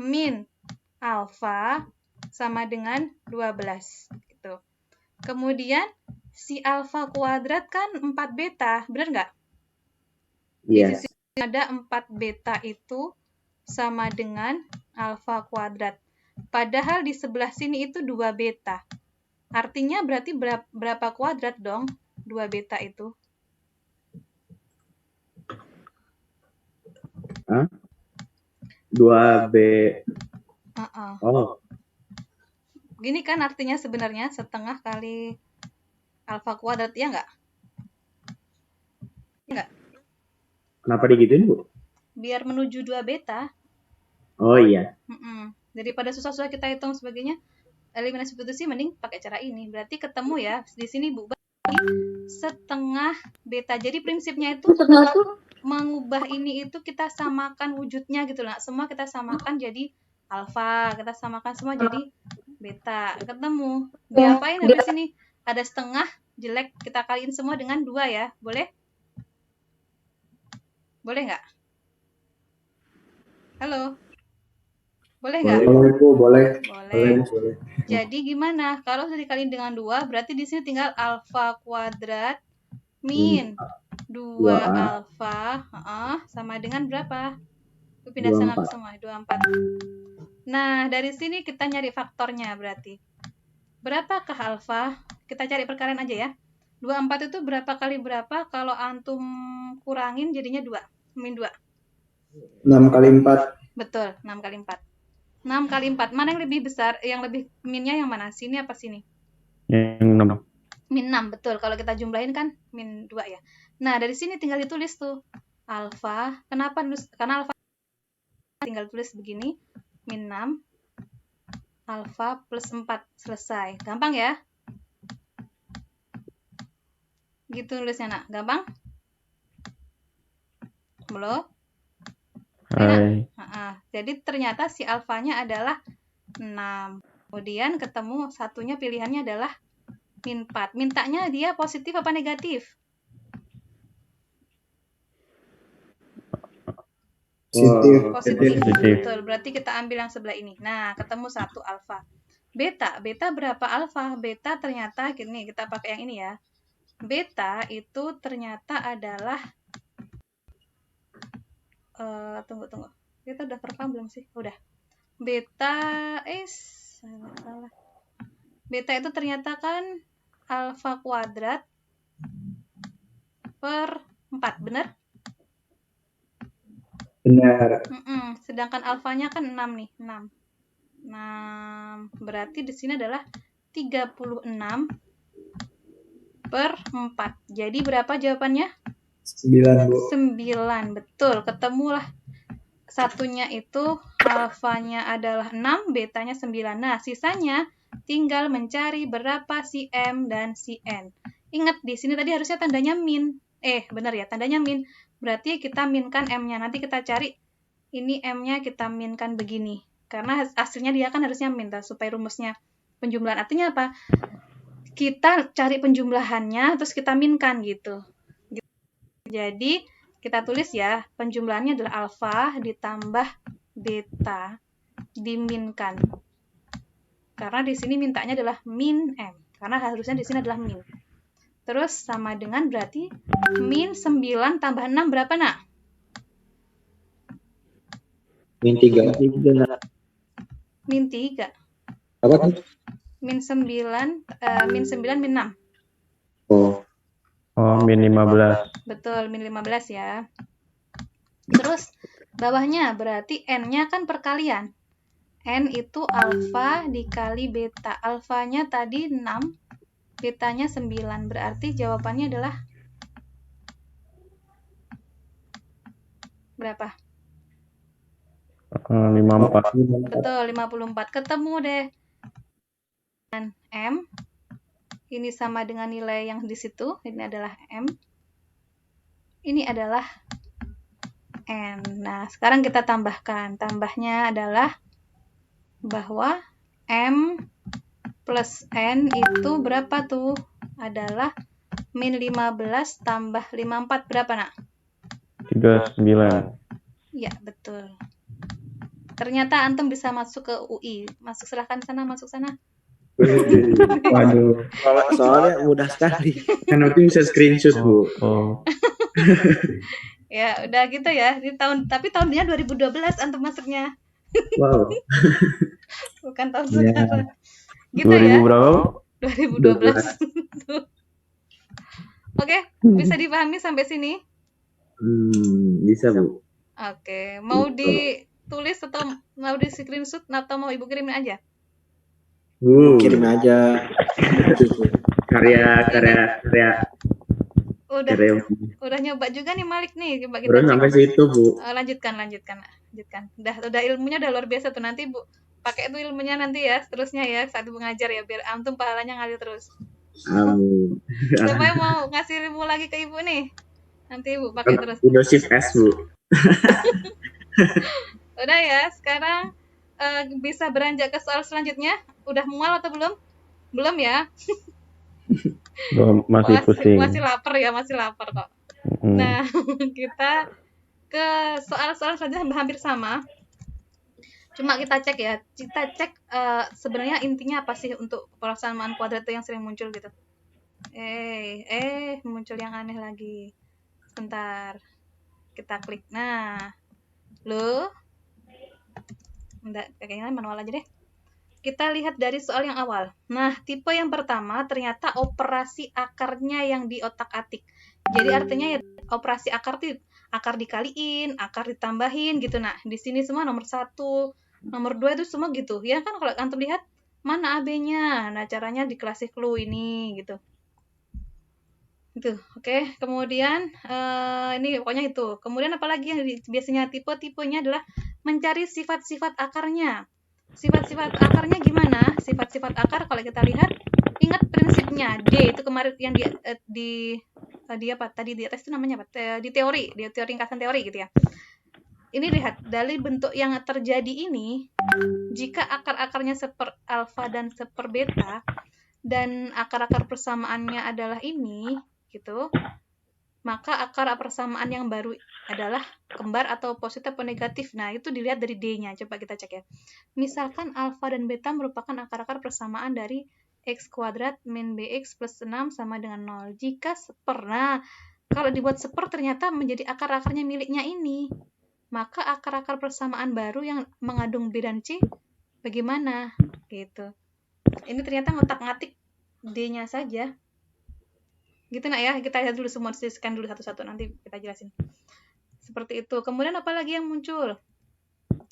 min alfa sama dengan 12. Gitu. Kemudian si alfa kuadrat kan 4 beta. Benar nggak? Yes. Di sisi ada 4 beta itu sama dengan alfa kuadrat. Padahal di sebelah sini itu 2 beta. Artinya berarti berapa kuadrat dong 2 beta itu? Hah? 2B. Oh, Gini kan artinya sebenarnya setengah kali alfa kuadrat, ya nggak? Nggak. kenapa digituin, Bu? Biar menuju 2 beta. Oh iya. Daripada susah-susah kita hitung sebagainya, eliminasi substitusi mending pakai cara ini. Berarti ketemu ya di sini Bu setengah beta. Jadi prinsipnya itu mengubah ini itu kita samakan wujudnya gitu lah. Semua kita samakan jadi alfa, kita samakan semua jadi beta. Ketemu. Diapain habis ini? Ada setengah jelek, kita kaliin semua dengan 2 ya. Boleh? Boleh nggak? Halo? Boleh nggak? Boleh. Jadi gimana? Kalau sudah dikaliin dengan 2, berarti di sini tinggal alfa kuadrat min 2 alfa sama dengan berapa? Pindah sana ke semua, 24. Nah, dari sini kita nyari faktornya berarti. Berapakah alfa? Kita cari perkalian aja ya. 24 itu berapa kali berapa? Kalau antum kurangin jadinya 2. Min 2. 6 kali 4. Betul, 6 kali 4. 6 kali 4. Mana yang lebih besar? Yang lebih minnya yang mana? Sini apa sini? Yang 6. Min 6, betul. Kalau kita jumlahin kan min 2 ya. Nah, dari sini tinggal ditulis tuh. Alfa. Kenapa? Karena alfa tinggal tulis begini. Min 6. Alfa plus 4. Selesai. Gampang ya? Gitu nulisnya, nak. Gampang? Belum? Hai. Jadi ternyata si alfanya adalah 6. Kemudian ketemu satunya pilihannya adalah min 4. Mintanya dia positif apa negatif? Positif. Betul. Berarti kita ambil yang sebelah ini. Nah, ketemu 1 alfa. Beta berapa alfa? Beta ternyata gini, kita pakai yang ini ya. Beta itu ternyata adalah tunggu. Kita udah rekam belum sih? Udah. beta, salah. Beta itu ternyata kan alfa kuadrat per 4, benar? Benar. Sedangkan alfanya kan 6 nih, 6. Berarti di sini adalah 36 per 4. Jadi berapa jawabannya? 9, Bu. 9, betul. Ketemulah. Satunya itu alfanya adalah 6, betanya 9. Nah, sisanya tinggal mencari berapa si M dan si N. Ingat, di sini tadi harusnya tandanya min. Benar ya, tandanya min. Berarti kita minkan M-nya. Nanti kita cari, ini M-nya kita minkan begini. Karena hasilnya dia kan harusnya min, supaya rumusnya penjumlahan. Artinya apa? Kita cari penjumlahannya, terus kita minkan gitu. Jadi, kita tulis ya, penjumlahannya adalah alfa ditambah beta diminkan. Karena di sini mintanya adalah min M. Karena harusnya di sini adalah min. Terus sama dengan berarti min 9 tambah 6 berapa, nak? Min 3. Min 3. Apa tuh? Min 9, min 6. Oh. min 15. Betul, min 15 ya. Terus bawahnya berarti N-nya kan perkalian. N itu alfa dikali beta. Alfanya tadi 6, betanya 9. Berarti jawabannya adalah berapa? 54. Betul, 54. Ketemu deh. Dan M, ini sama dengan nilai yang di situ. Ini adalah M. Ini adalah N. Nah, sekarang kita tambahkan. Tambahnya adalah bahwa M plus N itu berapa tuh? Adalah min 15 tambah 54 berapa, nak? 39. Iya, betul. Ternyata antum bisa masuk ke UI. Masuk, silahkan sana, masuk sana. Waduh. Soalnya mudah sekali. Kan nanti bisa screenshot, Bu. Oh. Ya, udah gitu ya. Tapi tahunnya 2012 antum masuknya. Wow. Bukan tahun Ya. sekarang. Gitu 2000 ya. berapa? 2012. Oke, bisa dipahami sampai sini? Bisa, Bu. Oke, mau ditulis atau mau di screenshot atau mau ibu kirimin aja? Kirim aja. Karya. Udah nyoba juga nih Malik nih, coba kita Baru cek. sampai situ, Bu. Lanjutkan. Udah ilmunya udah luar biasa tuh, nanti Bu pakai itu ilmunya nanti ya, seterusnya ya saat Ibu ngajar ya, biar antum pahalanya ngalir terus. Amin. Siapa yang mau ngasih ilmu lagi ke Ibu nih? Nanti Ibu pakai terus. Windows Shift S, Bu. Udah ya, sekarang bisa beranjak ke soal selanjutnya. Udah mual atau belum? Belum ya? Masih pusing. Masih lapar kok. Nah, kita ke soal-soal selanjutnya hampir sama. Cuma kita cek ya. Sebenarnya intinya apa sih untuk persamaan kuadrat yang sering muncul gitu. Muncul yang aneh lagi. Sebentar. Kita klik. Nah, kayaknya manual aja deh. Kita lihat dari soal yang awal. Nah, tipe yang pertama ternyata operasi akarnya yang diotak-atik. Jadi artinya ya operasi akar itu akar dikaliin, akar ditambahin gitu. Nah, di sini semua nomor 1, nomor 2 itu semua gitu. Ya kan kalau antum lihat mana AB-nya. Nah, caranya di classic clue ini gitu. Itu, oke. Kemudian ini pokoknya itu. Kemudian apalagi yang biasanya tipenya adalah mencari sifat-sifat akarnya. Sifat-sifat akarnya gimana? Sifat-sifat akar kalau kita lihat, ingat prinsipnya. D itu kemarin yang di apa tadi di atas itu namanya apa? Di teori ringkasan teori gitu ya. Ini lihat dari bentuk yang terjadi ini, jika akar-akarnya seper alfa dan seper beta dan akar-akar persamaannya adalah ini gitu, maka akar persamaan yang baru adalah kembar atau positif atau negatif. Nah, itu dilihat dari D-nya. Coba kita cek ya. Misalkan alfa dan beta merupakan akar-akar persamaan dari x kuadrat min bx plus 6 sama dengan 0. Jika seper, nah, kalau dibuat seper ternyata menjadi akar-akarnya miliknya ini. maka akar-akar persamaan baru yang mengandung B dan C bagaimana? Gitu. Ini ternyata ngotak-ngatik D-nya saja. Gitu nak ya, kita lihat dulu semua, scan dulu satu-satu, nanti kita jelasin. Seperti itu. Kemudian apa lagi yang muncul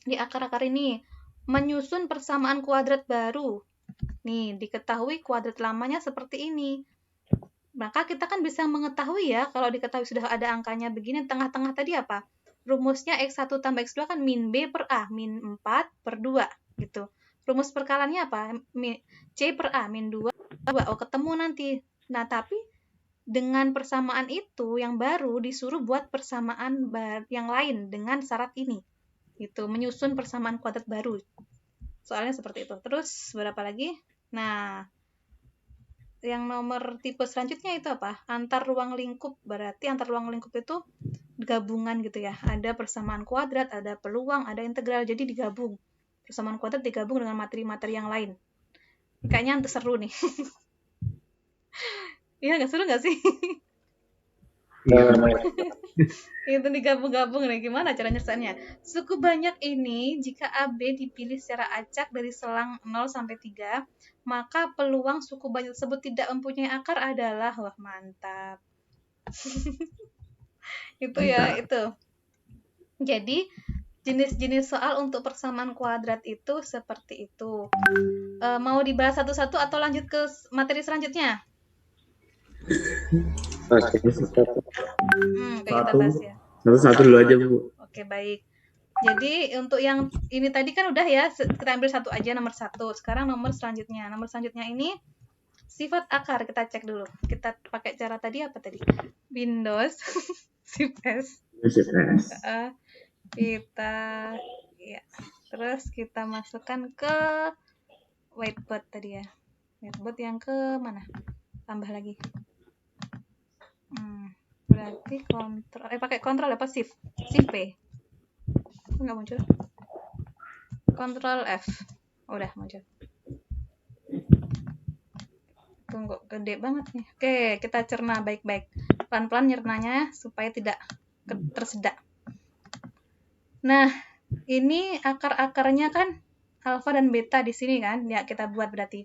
di akar-akar ini? Menyusun persamaan kuadrat baru. Nih, diketahui kuadrat lamanya seperti ini. Maka kita kan bisa mengetahui ya, kalau diketahui sudah ada angkanya begini, tengah-tengah tadi apa? Rumusnya X1 tambah X2 kan min B per A, min 4 per 2, gitu. Rumus perkaliannya apa? C per A, min 2, oh ketemu nanti. Nah, tapi dengan persamaan itu, yang baru disuruh buat persamaan yang lain dengan syarat ini. Gitu, menyusun persamaan kuadrat baru. Soalnya seperti itu. Terus, berapa lagi? Nah, yang nomor tipe selanjutnya itu apa? Antar ruang lingkup. Berarti antar ruang lingkup itu gabungan gitu ya. Ada persamaan kuadrat, ada peluang, ada integral. Jadi digabung. Persamaan kuadrat digabung dengan materi-materi yang lain. Kayaknya seru nih. Iya, nggak seru nggak sih? Itu digabung-gabung nih. Gimana cara nyelesainnya? Suku banyak ini, jika AB dipilih secara acak dari selang 0 sampai 3, maka peluang suku banyak tersebut tidak mempunyai akar adalah, wah mantap. Itu ya, itu. Jadi, jenis-jenis soal untuk persamaan kuadrat itu seperti itu. Mau dibahas satu-satu atau lanjut ke materi selanjutnya? Oke, Kayak kita bahas ya. satu dulu aja Bu. Oke, baik. Jadi untuk yang ini tadi kan udah ya, kita ambil satu aja, nomor 1. Sekarang nomor selanjutnya. Nomor selanjutnya ini sifat akar, kita cek dulu. Kita pakai cara tadi apa tadi? Windows, Shift S. Kita ya. Terus kita masukkan ke whiteboard tadi ya. Whiteboard yang ke mana? Tambah lagi. Berarti pakai kontrol apa shift? Shift P. Enggak muncul. Ctrl F. Udah muncul. Tunggu, gede banget nih. Oke, kita cerna baik-baik. Pelan-pelan nyernanya supaya tidak tersedak. Nah, ini akar-akarnya kan alfa dan beta di sini kan? Ya, kita buat berarti.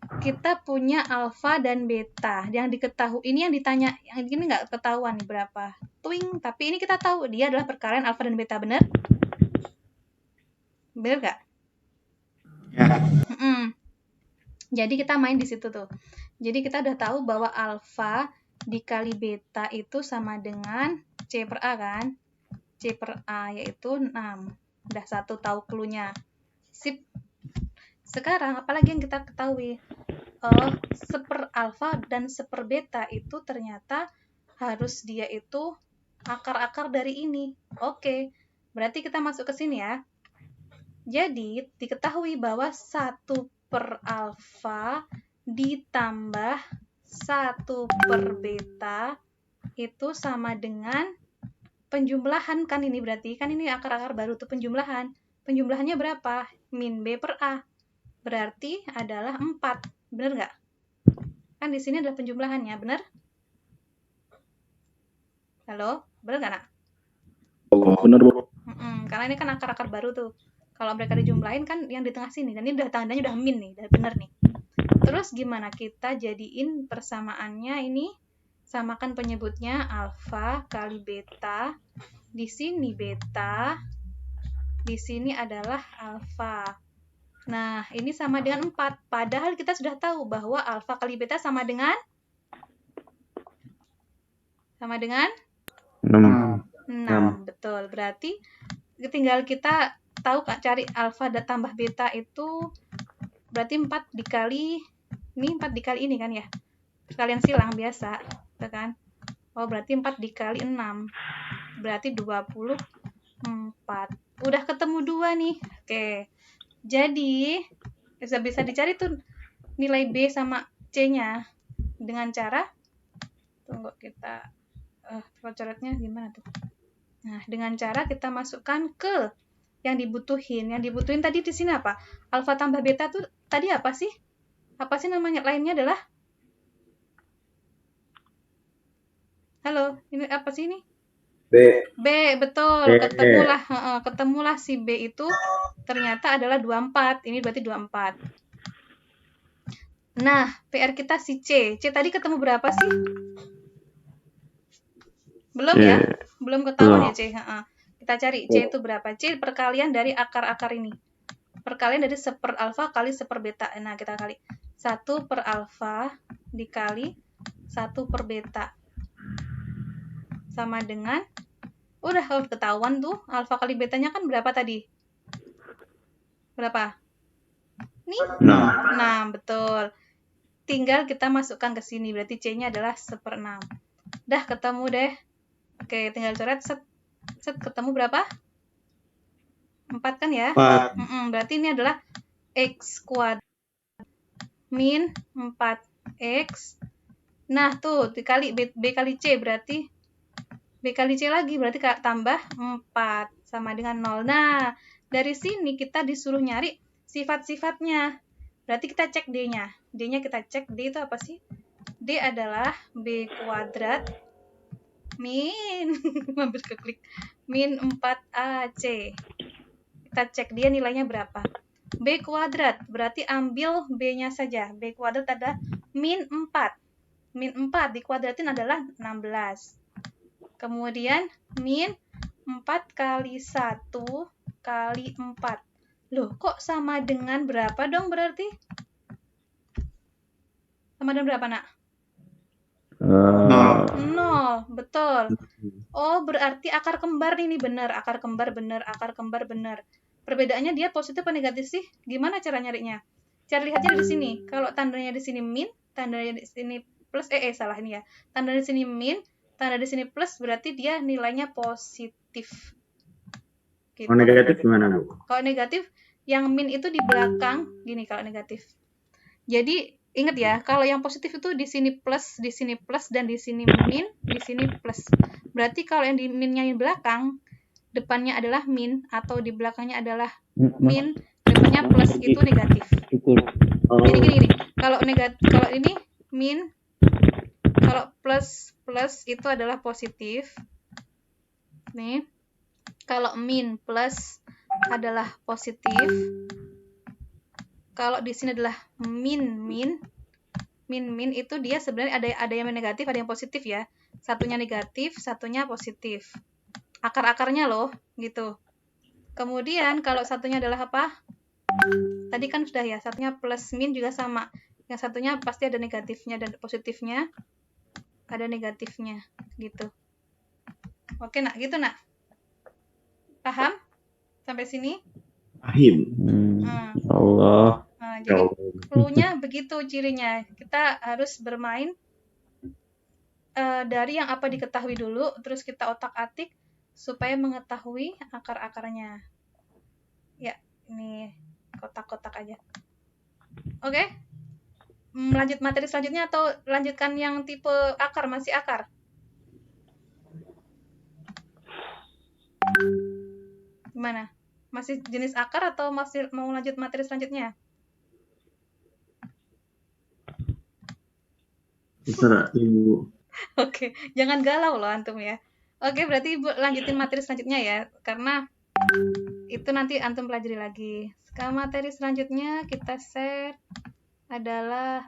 Kita punya alfa dan beta. Yang diketahui, ini yang ditanya, yang ini nggak ketahuan nih berapa. Twing, tapi ini kita tahu dia adalah perkalian alfa dan beta, benar? Benar nggak? Ya. Jadi kita main di situ tuh. Jadi kita udah tahu bahwa alfa dikali beta itu sama dengan C per A kan? C per A yaitu 6. Udah satu tahu clue-nya. Sip. Sekarang apalagi yang kita ketahui? Seper alfa dan seper beta itu ternyata harus dia itu akar-akar dari ini. Oke. Berarti kita masuk ke sini ya. Jadi diketahui bahwa 1 per alfa ditambah 1 per beta itu sama dengan penjumlahan kan ini berarti. Kan ini akar-akar baru tuh penjumlahan. Penjumlahannya berapa? Min B per A. Berarti adalah 4. Bener nggak? Kan di sini adalah penjumlahannya, bener? Halo? Bener nggak, nak? Bener, Bu. Karena ini kan akar-akar baru tuh. Kalau mereka dijumlahin kan yang di tengah sini. Dan ini udah tandanya udah min nih, udah bener nih. Terus gimana kita jadiin persamaannya ini? Samakan penyebutnya alfa kali beta. Di sini beta. Di sini adalah alfa. Nah, ini sama dengan 4. Padahal kita sudah tahu bahwa alfa kali beta sama dengan 6. Betul. Berarti tinggal kita tahu cari alfa dan tambah beta itu berarti 4 dikali ini 4 dikali ini kan ya. Sekalian silang biasa, gitu kan? Oh, berarti 4 dikali 6. Berarti 24. Udah ketemu 2 nih. Oke. Jadi, bisa dicari tuh nilai B sama C-nya dengan cara tunggu kita coretnya gimana tuh? Nah, dengan cara kita masukkan ke yang dibutuhin. Yang dibutuhin tadi di sini apa? Alfa tambah beta tuh tadi apa sih? Apa sih namanya? Lainnya adalah halo, ini apa sih ini? B, betul. B. Ketemulah si B itu ternyata adalah 24. Ini berarti 24. Nah, PR kita si C. C tadi ketemu berapa sih? Belum ya? Belum ketahuan ya C. Kita cari C itu berapa. C perkalian dari akar-akar ini. Perkalian dari 1 per alfa kali 1 per beta. Nah, kita kali 1 per alfa dikali 1 per beta. Sama dengan, udah ketahuan tuh, alfa kali betanya kan berapa tadi? Berapa? Nih? 6, betul. Tinggal kita masukkan ke sini, berarti C-nya adalah 1/6. Dah ketemu deh. Oke, tinggal coret, set, ketemu berapa? 4 kan ya? 4. Berarti ini adalah X kuadrat min 4X. Nah, tuh, dikali B kali C, berarti B kali C lagi, berarti tambah 4, sama dengan 0. Nah, dari sini kita disuruh nyari sifat-sifatnya. Berarti kita cek D-nya. D-nya kita cek, D itu apa sih? D adalah B kuadrat min, mampir ke klik, min 4AC. Kita cek dia nilainya berapa. B kuadrat, berarti ambil B-nya saja. B kuadrat adalah min 4. Min 4 dikuadratin adalah 16. Kemudian min 4 kali 1 kali 4. Loh, kok sama dengan berapa dong berarti? Sama dengan berapa, nak? 0, betul. Oh, berarti akar kembar ini benar. Akar kembar benar. Perbedaannya dia positif atau negatif sih? Gimana cara nyarinya? Cara lihatnya di sini. Kalau tandanya di sini min, tandanya di sini plus, salah ini ya. Tanda di sini min, tanda di sini plus, berarti dia nilainya positif. Gitu. Kalau negatif gimana, Bu? Kalau negatif, yang min itu di belakang, gini kalau negatif. Jadi, ingat ya, kalau yang positif itu di sini plus, dan di sini min, di sini plus. Berarti kalau yang di minnya di belakang, depannya adalah min, atau di belakangnya adalah min, depannya plus, itu negatif. Jadi gini, kalau ini min, kalau plus itu adalah positif. Nih, kalau min plus adalah positif. Kalau di sini adalah min itu dia sebenarnya ada yang negatif, ada yang positif ya. Satunya negatif, satunya positif. Akar-akarnya loh, gitu. Kemudian kalau satunya adalah apa? Tadi kan sudah ya, satunya plus min juga sama. Yang satunya pasti ada negatifnya dan positifnya. Ada negatifnya, gitu. Oke, nak, gitu, nak. Paham? Sampai sini? Allah. Nah, jadi clue-nya begitu cirinya. Kita harus bermain dari yang apa diketahui dulu, terus kita otak-atik supaya mengetahui akar-akarnya. Ya, ini kotak-kotak aja. Oke? Lanjut materi selanjutnya atau lanjutkan yang tipe akar, masih akar? Gimana? Masih jenis akar atau masih mau lanjut materi selanjutnya? Terserah Ibu. Oke, jangan galau loh antum ya. Oke, berarti Ibu lanjutin materi selanjutnya ya, karena itu nanti antum pelajari lagi. Sekarang materi selanjutnya kita share adalah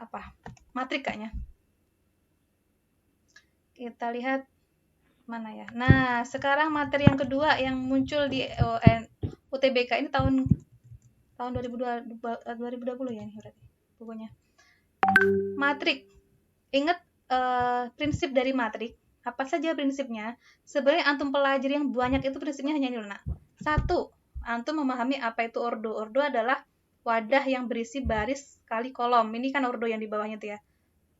apa? Matrik kayaknya. Kita lihat mana ya. Nah, sekarang materi yang kedua yang muncul di UTBK ini tahun 2020 ya ini berarti. Pokoknya. Matrik. Ingat prinsip dari matrik. Apa saja prinsipnya? Sebenarnya antum pelajari yang banyak itu prinsipnya hanya ini loh, nak. 1. Antum memahami apa itu ordo. Ordo adalah wadah yang berisi baris kali kolom. Ini kan ordo yang di bawahnya tuh ya.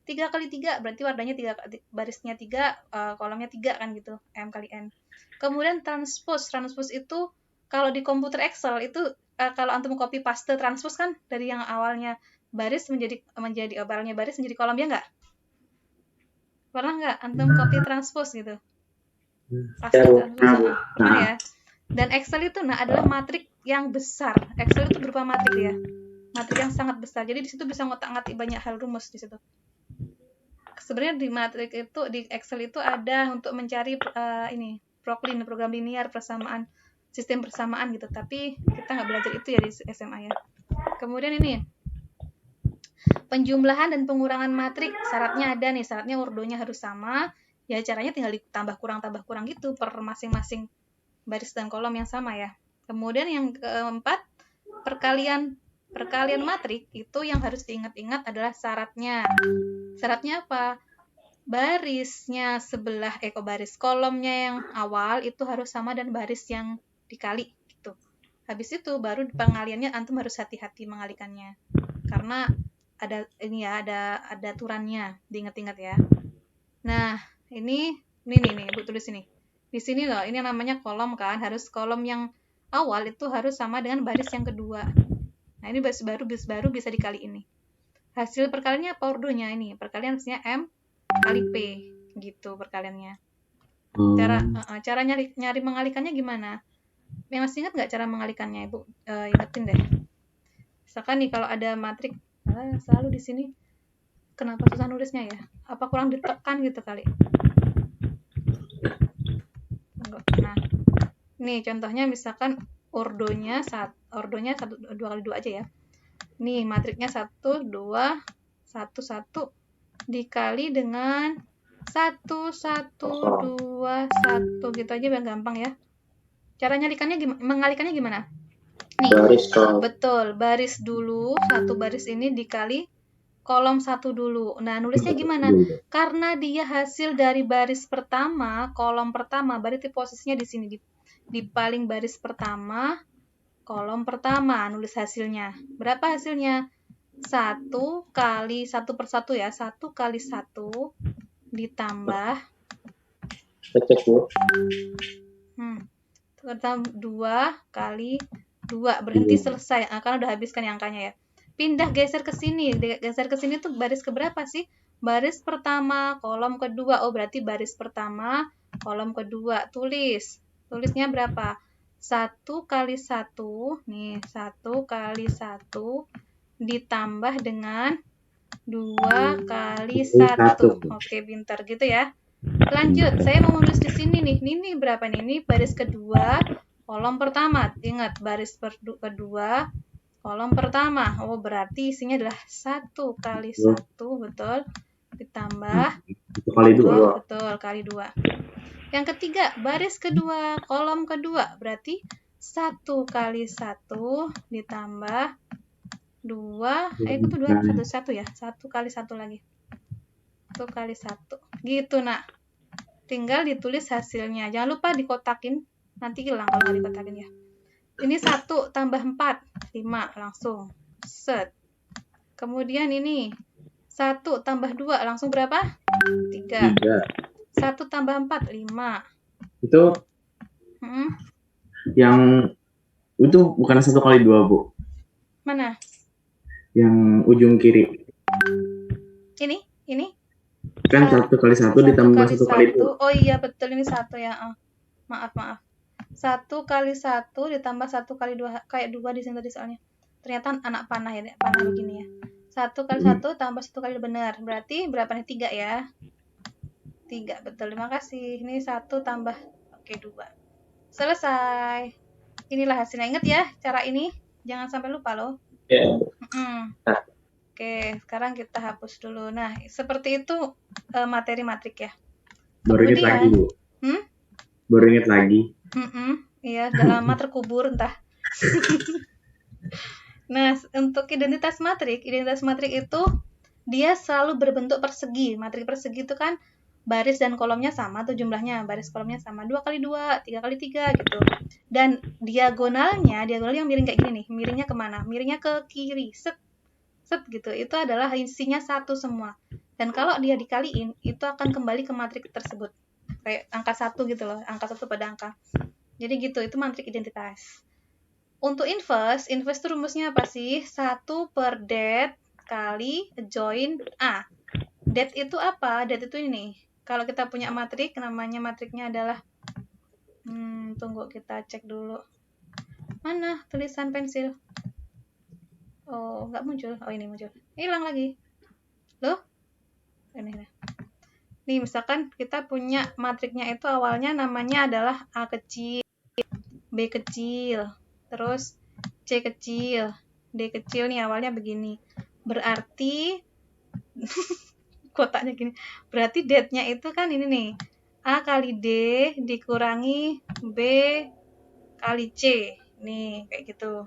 3 kali 3 berarti wadahnya 3, barisnya 3, kolomnya 3 kan gitu. M kali N. Kemudian transpose. Transpose itu kalau di komputer Excel itu kalau antum copy paste transpose kan dari yang awalnya baris menjadi barangnya baris menjadi kolom, ya enggak? Pernah nggak antum copy transpose gitu? Pasti transpose. Pernah ya? Dan Excel itu adalah matrik yang besar. Excel itu berupa matrik ya. Matrik yang sangat besar. Jadi di situ bisa ngotak-ngatik banyak hal rumus di situ. sebenarnya di matrik itu, di Excel itu ada untuk mencari PROCLIN, program linear persamaan, sistem persamaan gitu. Tapi kita nggak belajar itu ya di SMA ya. Kemudian ini penjumlahan dan pengurangan matrik, syaratnya ada nih, syaratnya ordonya harus sama. Ya caranya tinggal ditambah kurang gitu per masing-masing baris dan kolom yang sama ya. Kemudian yang keempat, perkalian matrik itu yang harus diingat-ingat adalah syaratnya. Syaratnya apa? Barisnya sebelah kolomnya yang awal itu harus sama dan baris yang dikali gitu. Habis itu baru pengaliannya antum harus hati-hati mengalikannya. Karena ada aturannya, diingat-ingat ya. Nah, ini Ibu tulis ini. Di sini loh, ini namanya kolom kan, harus kolom yang awal itu harus sama dengan baris yang kedua. Nah, ini baris baru bisa dikali ini. Hasil perkaliannya apa ordonya ini? Perkalian hasilnya M kali P gitu perkaliannya. Cara nyari mengalikannya gimana? Yang masih ingat nggak cara mengalikannya, Ibu? Ingetin deh. Misalkan nih kalau ada matrik selalu di sini, kenapa susah nulisnya ya? Apa kurang ditekan gitu kali? Nah, nih contohnya misalkan ordonya 2 kali 2 aja ya. Nih matriknya 1, 2, 1, 1 dikali dengan 1, 1, 2, 1 gitu aja biar gampang ya. Cara mengalikannya gimana? Nih, betul, baris dulu, satu baris ini dikali kolom 1 dulu. Nah, nulisnya gimana? Karena dia hasil dari baris pertama, kolom pertama, berarti posisinya di sini, di paling baris pertama, kolom pertama, nulis hasilnya. Berapa hasilnya? 1 kali 1 per 1 ya, 1 kali 1 ditambah 2 kali 2, berhenti selesai, karena udah habiskan yang angkanya ya. Pindah geser ke sini tuh baris keberapa sih? Baris pertama, kolom kedua. Oh, berarti baris pertama, kolom kedua. Tulisnya berapa? 1 kali 1, nih 1 kali 1 ditambah dengan 2 kali 1. Oke, pintar gitu ya. Lanjut, saya mau menulis di sini nih. Ini berapa nih? Ini baris kedua, kolom pertama. Ingat, baris kedua, kolom pertama. Oh, berarti isinya adalah 1 kali 1, betul. Ditambah 1 kali 2. Betul, kali 2. Yang ketiga, baris kedua, kolom kedua. Berarti 1 kali 1 ditambah 2. Itu 2, 1 ya. 1 kali 1 lagi. 1 kali 1. Gitu, nak. Tinggal ditulis hasilnya. Jangan lupa dikotakin. Nanti hilang kalau nggak dikotakin ya. Ini 1 tambah 4. 5 langsung. Set. Kemudian ini 1 tambah 2 langsung berapa? 3. 1 tambah 4, 5. Itu yang itu bukan 1 kali 2, Bu. Mana? Yang ujung kiri. Ini? Kan 1 kali 1 ditambah 1 kali 2. Oh iya, betul, ini 1 ya. Maaf. 1 kali 1 ditambah 1 kali 2. Kayak 2 di sini tadi soalnya. Ternyata anak panah ya, panah begini ya. 1 kali 1 tambah 1 kali 2, benar. Berarti berapa nih? 3 ya. 3, betul. Terima kasih. Ini 1 tambah 2. Selesai. Inilah hasilnya. Ingat ya, cara ini. Jangan sampai lupa loh. Oke, sekarang kita hapus dulu. Nah, seperti itu materi matrik ya. Baru ingat lagi, Bu. Baru ingat lagi. Iya, udah lama terkubur entah. Nah, untuk identitas matrik itu dia selalu berbentuk persegi. Matrik persegi itu kan baris dan kolomnya sama tuh jumlahnya. Baris kolomnya sama, 2 kali 2, 3 kali 3 gitu. Dan diagonalnya yang miring kayak gini nih. Miringnya kemana? Miringnya ke kiri. Set gitu. Itu adalah isinya 1 semua. Dan kalau dia dikaliin, itu akan kembali ke matrik tersebut. Kayak angka 1 gitu loh. Angka 1 pada angka. Jadi gitu, itu matrik identitas. Untuk inverse itu rumusnya apa sih? 1 per det kali join A. Det itu apa? Det itu ini. Kalau kita punya matrik, namanya matriknya adalah tunggu kita cek dulu. Mana tulisan pensil? Oh, nggak muncul. Oh, ini muncul. Hilang lagi. Loh? Ini. Nih, misalkan kita punya matriknya itu awalnya namanya adalah A kecil, B kecil, terus C kecil, D kecil nih awalnya begini. Berarti kotaknya gini. Berarti det-nya itu kan ini nih. A kali D dikurangi B kali C. Nih, kayak gitu.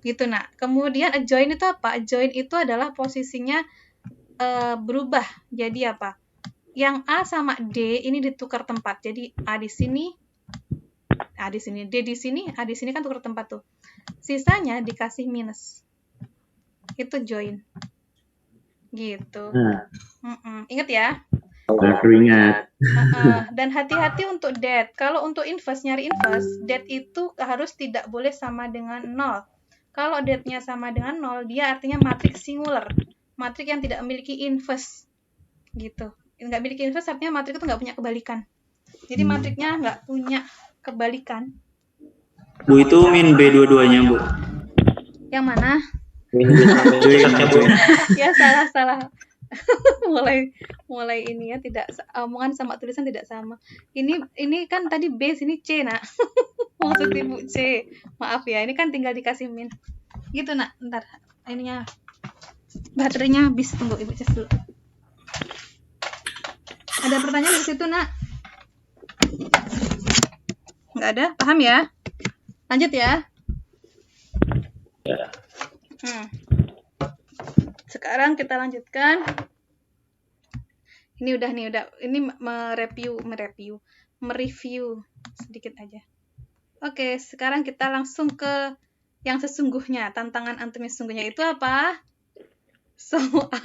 Gitu, nak. Kemudian adjoin itu apa? Adjoin itu adalah posisinya berubah. Jadi apa? Yang A sama D ini ditukar tempat. Jadi A di sini, A di sini, D di sini, A di sini kan tukar tempat tuh. Sisanya dikasih minus. Itu join. Gitu. Ingat ya. Baru ingat. Dan hati-hati untuk det. Kalau untuk inverse, nyari inverse, det itu harus tidak boleh sama dengan 0. Kalau det-nya sama dengan 0, dia artinya matriks singular. Matriks yang tidak memiliki inverse. Gitu. Nggak memiliki inverse artinya matriks itu nggak punya kebalikan. Jadi matriknya nggak punya kebalikan. Bu, itu min B dua-duanya, Bu. Yang mana? Joinnya, Bu. Ya, salah. mulai ini ya, tidak omongan sama tulisan tidak sama. Ini kan tadi B, sini C, nak. Maksud Ibu C. Maaf ya, ini kan tinggal dikasih min. Gitu, nak. Ntar ininya baterainya habis, tunggu Ibu cas dulu. Ada pertanyaan di situ, nak? Nggak ada? Paham ya? Lanjut ya. Sekarang kita lanjutkan. Ini udah. Ini mereview sedikit aja. Oke, sekarang kita langsung ke yang sesungguhnya. Tantangan antum yang sesungguhnya itu apa? Soal.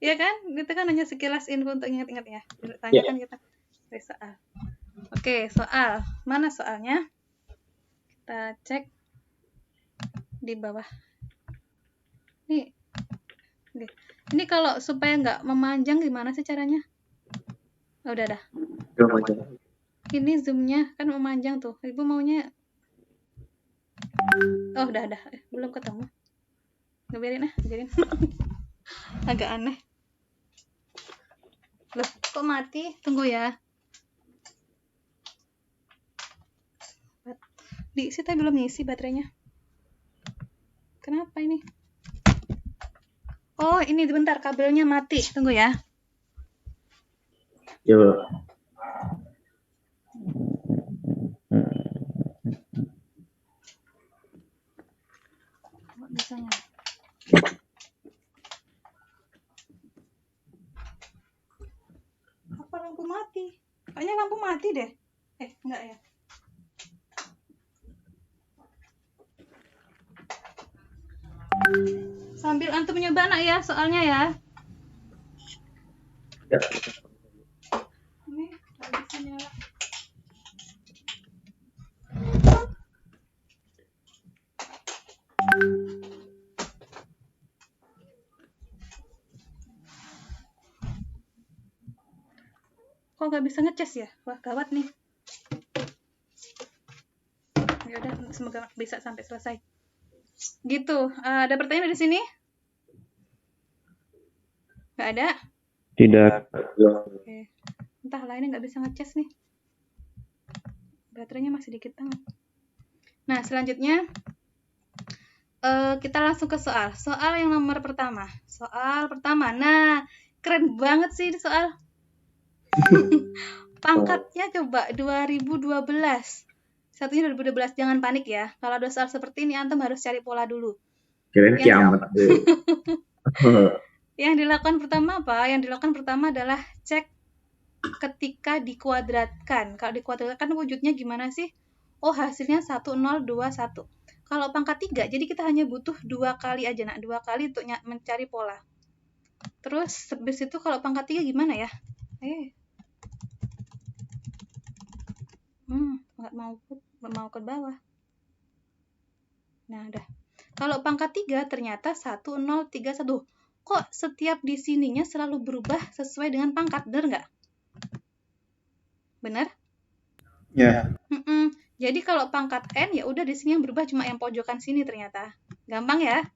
Ya kan? Itu kan hanya sekilas info untuk ingat-ingat ya. Tanyakan kita dari soal. Oke, soal. Mana soalnya? Kita cek di bawah. Nih. Ini kalau supaya nggak memanjang gimana sih caranya? Oh, udah. Ini zoomnya kan memanjang tuh. Ibu maunya. Oh, udah. Belum ketemu. Biarin. Agak aneh. Loh, kok mati? Tunggu ya. Sita belum ngisi baterainya. Kenapa ini? Oh, ini bentar, kabelnya mati. Tunggu ya. Yo. Bisa nggak? Apa lampu mati? Kayaknya lampu mati deh. Enggak ya. Sambil antum nyoba, nak ya, soalnya ya. Ini bisa nyala. Kok nggak bisa ngecas ya? Wah, gawat nih. Ya udah, semoga bisa sampai selesai. Gitu. Ada pertanyaan dari sini? Nggak ada? Tidak. Oke. Entahlah, ini nggak bisa ngecas nih. Baterainya masih dikit banget. Nah, selanjutnya kita langsung ke soal. Soal yang nomor pertama. Soal pertama. Nah, keren banget sih soal. Pangkatnya coba 2012. Satunya 2012. Jangan panik ya. Kalau ada soal seperti ini, antum harus cari pola dulu. Kirain kiamat. Yang dilakukan pertama apa? Yang dilakukan pertama adalah cek ketika dikuadratkan. Kalau dikuadratkan wujudnya gimana sih? Oh, hasilnya 1021. Kalau pangkat 3, jadi kita hanya butuh 2 kali aja, nak. 2 kali untuk mencari pola. Terus, habis itu kalau pangkat 3 gimana ya? Nggak mau ke bawah. Nah, udah. Kalau pangkat 3 ternyata 1031. Kok setiap di sininya selalu berubah sesuai dengan pangkat, benar nggak? Benar? Ya. Jadi kalau pangkat n ya udah di sini yang berubah cuma yang pojokan sini ternyata. Gampang ya?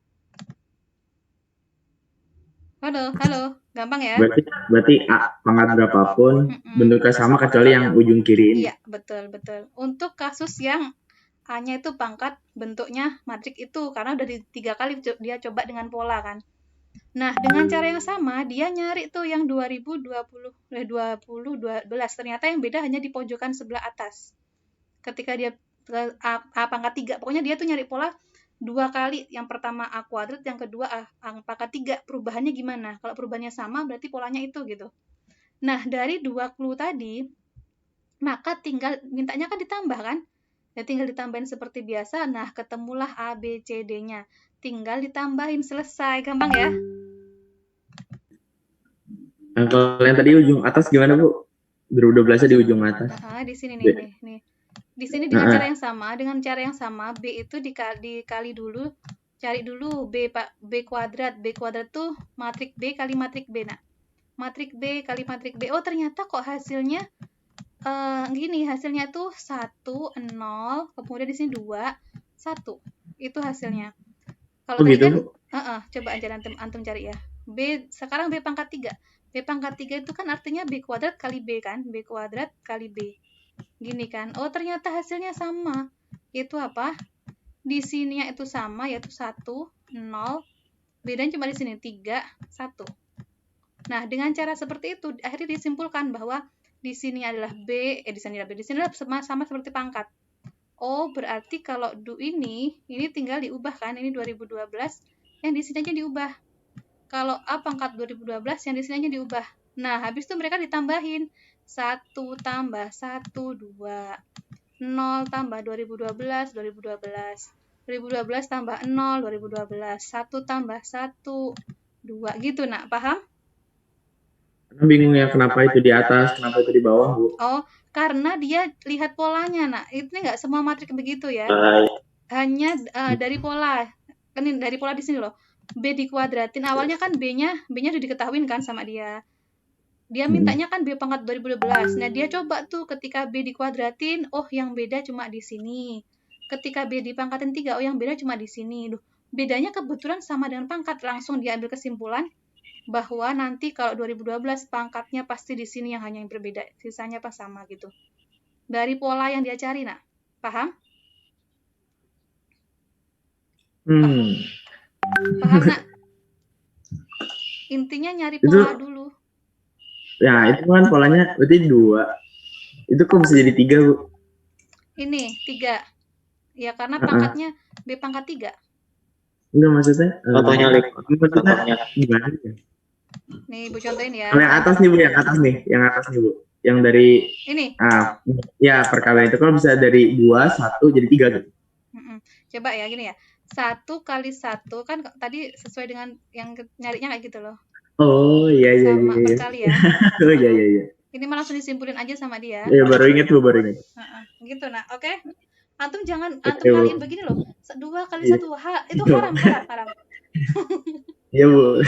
Halo. Gampang ya? Berarti A pangkat berapapun Mm-mm. bentuknya sama kecuali yang ujung kiri ini. Iya, betul. Untuk kasus yang A-nya itu pangkat bentuknya matrik itu, karena udah 3 kali dia coba dengan pola kan. Nah, dengan cara yang sama, dia nyari tuh yang 2012. Ternyata yang beda hanya di pojokan sebelah atas. Ketika dia ke A pangkat 3, pokoknya dia tuh nyari pola 2 kali. Yang pertama A kuadrat, yang kedua A pangkat 3. Perubahannya gimana? Kalau perubahannya sama, berarti polanya itu gitu. Nah, dari 2 clue tadi, maka tinggal mintanya kan ditambah kan? Ya tinggal ditambahin seperti biasa. Nah, ketemulah A, B, C, D-nya. Tinggal ditambahin, selesai. Gampang ya? Nah, kalau yang tadi ujung atas gimana Bu? 2012-nya di ujung atas. Di sini B. nih. Di sini dengan Nah, cara yang sama, B itu dikali dulu, cari dulu B kuadrat. B kuadrat tuh matrik B kali matrik B. Nah, matrik B kali matrik B. Oh, ternyata kok hasilnya gini, hasilnya tuh 1, 0, kemudian di sini 2, 1. Itu hasilnya. Kalau Oh tadi gitu kan, Bu? coba aja antum cari ya. Sekarang B pangkat 3. B pangkat 3 itu kan artinya B kuadrat kali B kan? B kuadrat kali B. Gini kan. Oh, ternyata hasilnya sama. Itu apa? Di sininya itu sama, yaitu 1, 0. Bedanya cuma di sini, 3, 1. Nah, dengan cara seperti itu, akhirnya disimpulkan bahwa di sini adalah B, di sini adalah sama seperti pangkat. Oh, berarti kalau ini tinggal diubah kan? Ini 2012, yang di sini aja diubah. Kalau A pangkat 2012, yang di sini aja diubah. Nah, habis itu mereka ditambahin. 1 tambah 1, 2. 0 tambah 2012, 2012 tambah 0, 2012. 1 tambah 1, 2. Gitu, nak. Paham? Karena bingung ya kenapa itu di atas, kenapa itu di bawah Bu? Oh, karena dia lihat polanya, nak. Ini nggak semua matrik begitu ya. Hanya dari pola. Kan dari pola di sini loh. B dikuadratin. Awalnya kan B-nya udah diketahuin kan sama dia. Dia mintanya kan B pangkat 2012. Nah, dia coba tuh ketika B dikuadratin, oh yang beda cuma di sini. Ketika B dipangkatin 3, oh yang beda cuma di sini. Duh, bedanya kebetulan sama dengan pangkat. Langsung dia ambil kesimpulan bahwa nanti kalau 2012 pangkatnya pasti di sini yang hanya yang berbeda, sisanya pas sama gitu. Dari pola yang dia cari, nak. Paham? Paham, nak? Intinya nyari pola dulu. Ya, itu kan polanya berarti 2. Itu kok bisa jadi 3 Bu? Ini 3. Ya karena pangkatnya B pangkat 3. Enggak maksudnya. Contohnya, Maksudnya gimana ya? Nih, Bu contohin ya. Yang atas nih Bu, yang atas nih Bu. Yang dari ini. Ya perkalian itu kan bisa dari 2, 1 jadi 3 gitu. Coba ya gini ya. 1 kali 1 kan tadi sesuai dengan yang nyarinya kayak gitu loh. Oh iya. Sama berkali ya. Oh iya. Ini malah langsung disimpulin aja sama dia. Iya baru inget Bu, baru inget. Gitu, nah, oke. Antum kaliin begini loh. 2 kali 1 itu haram. Iya Bu.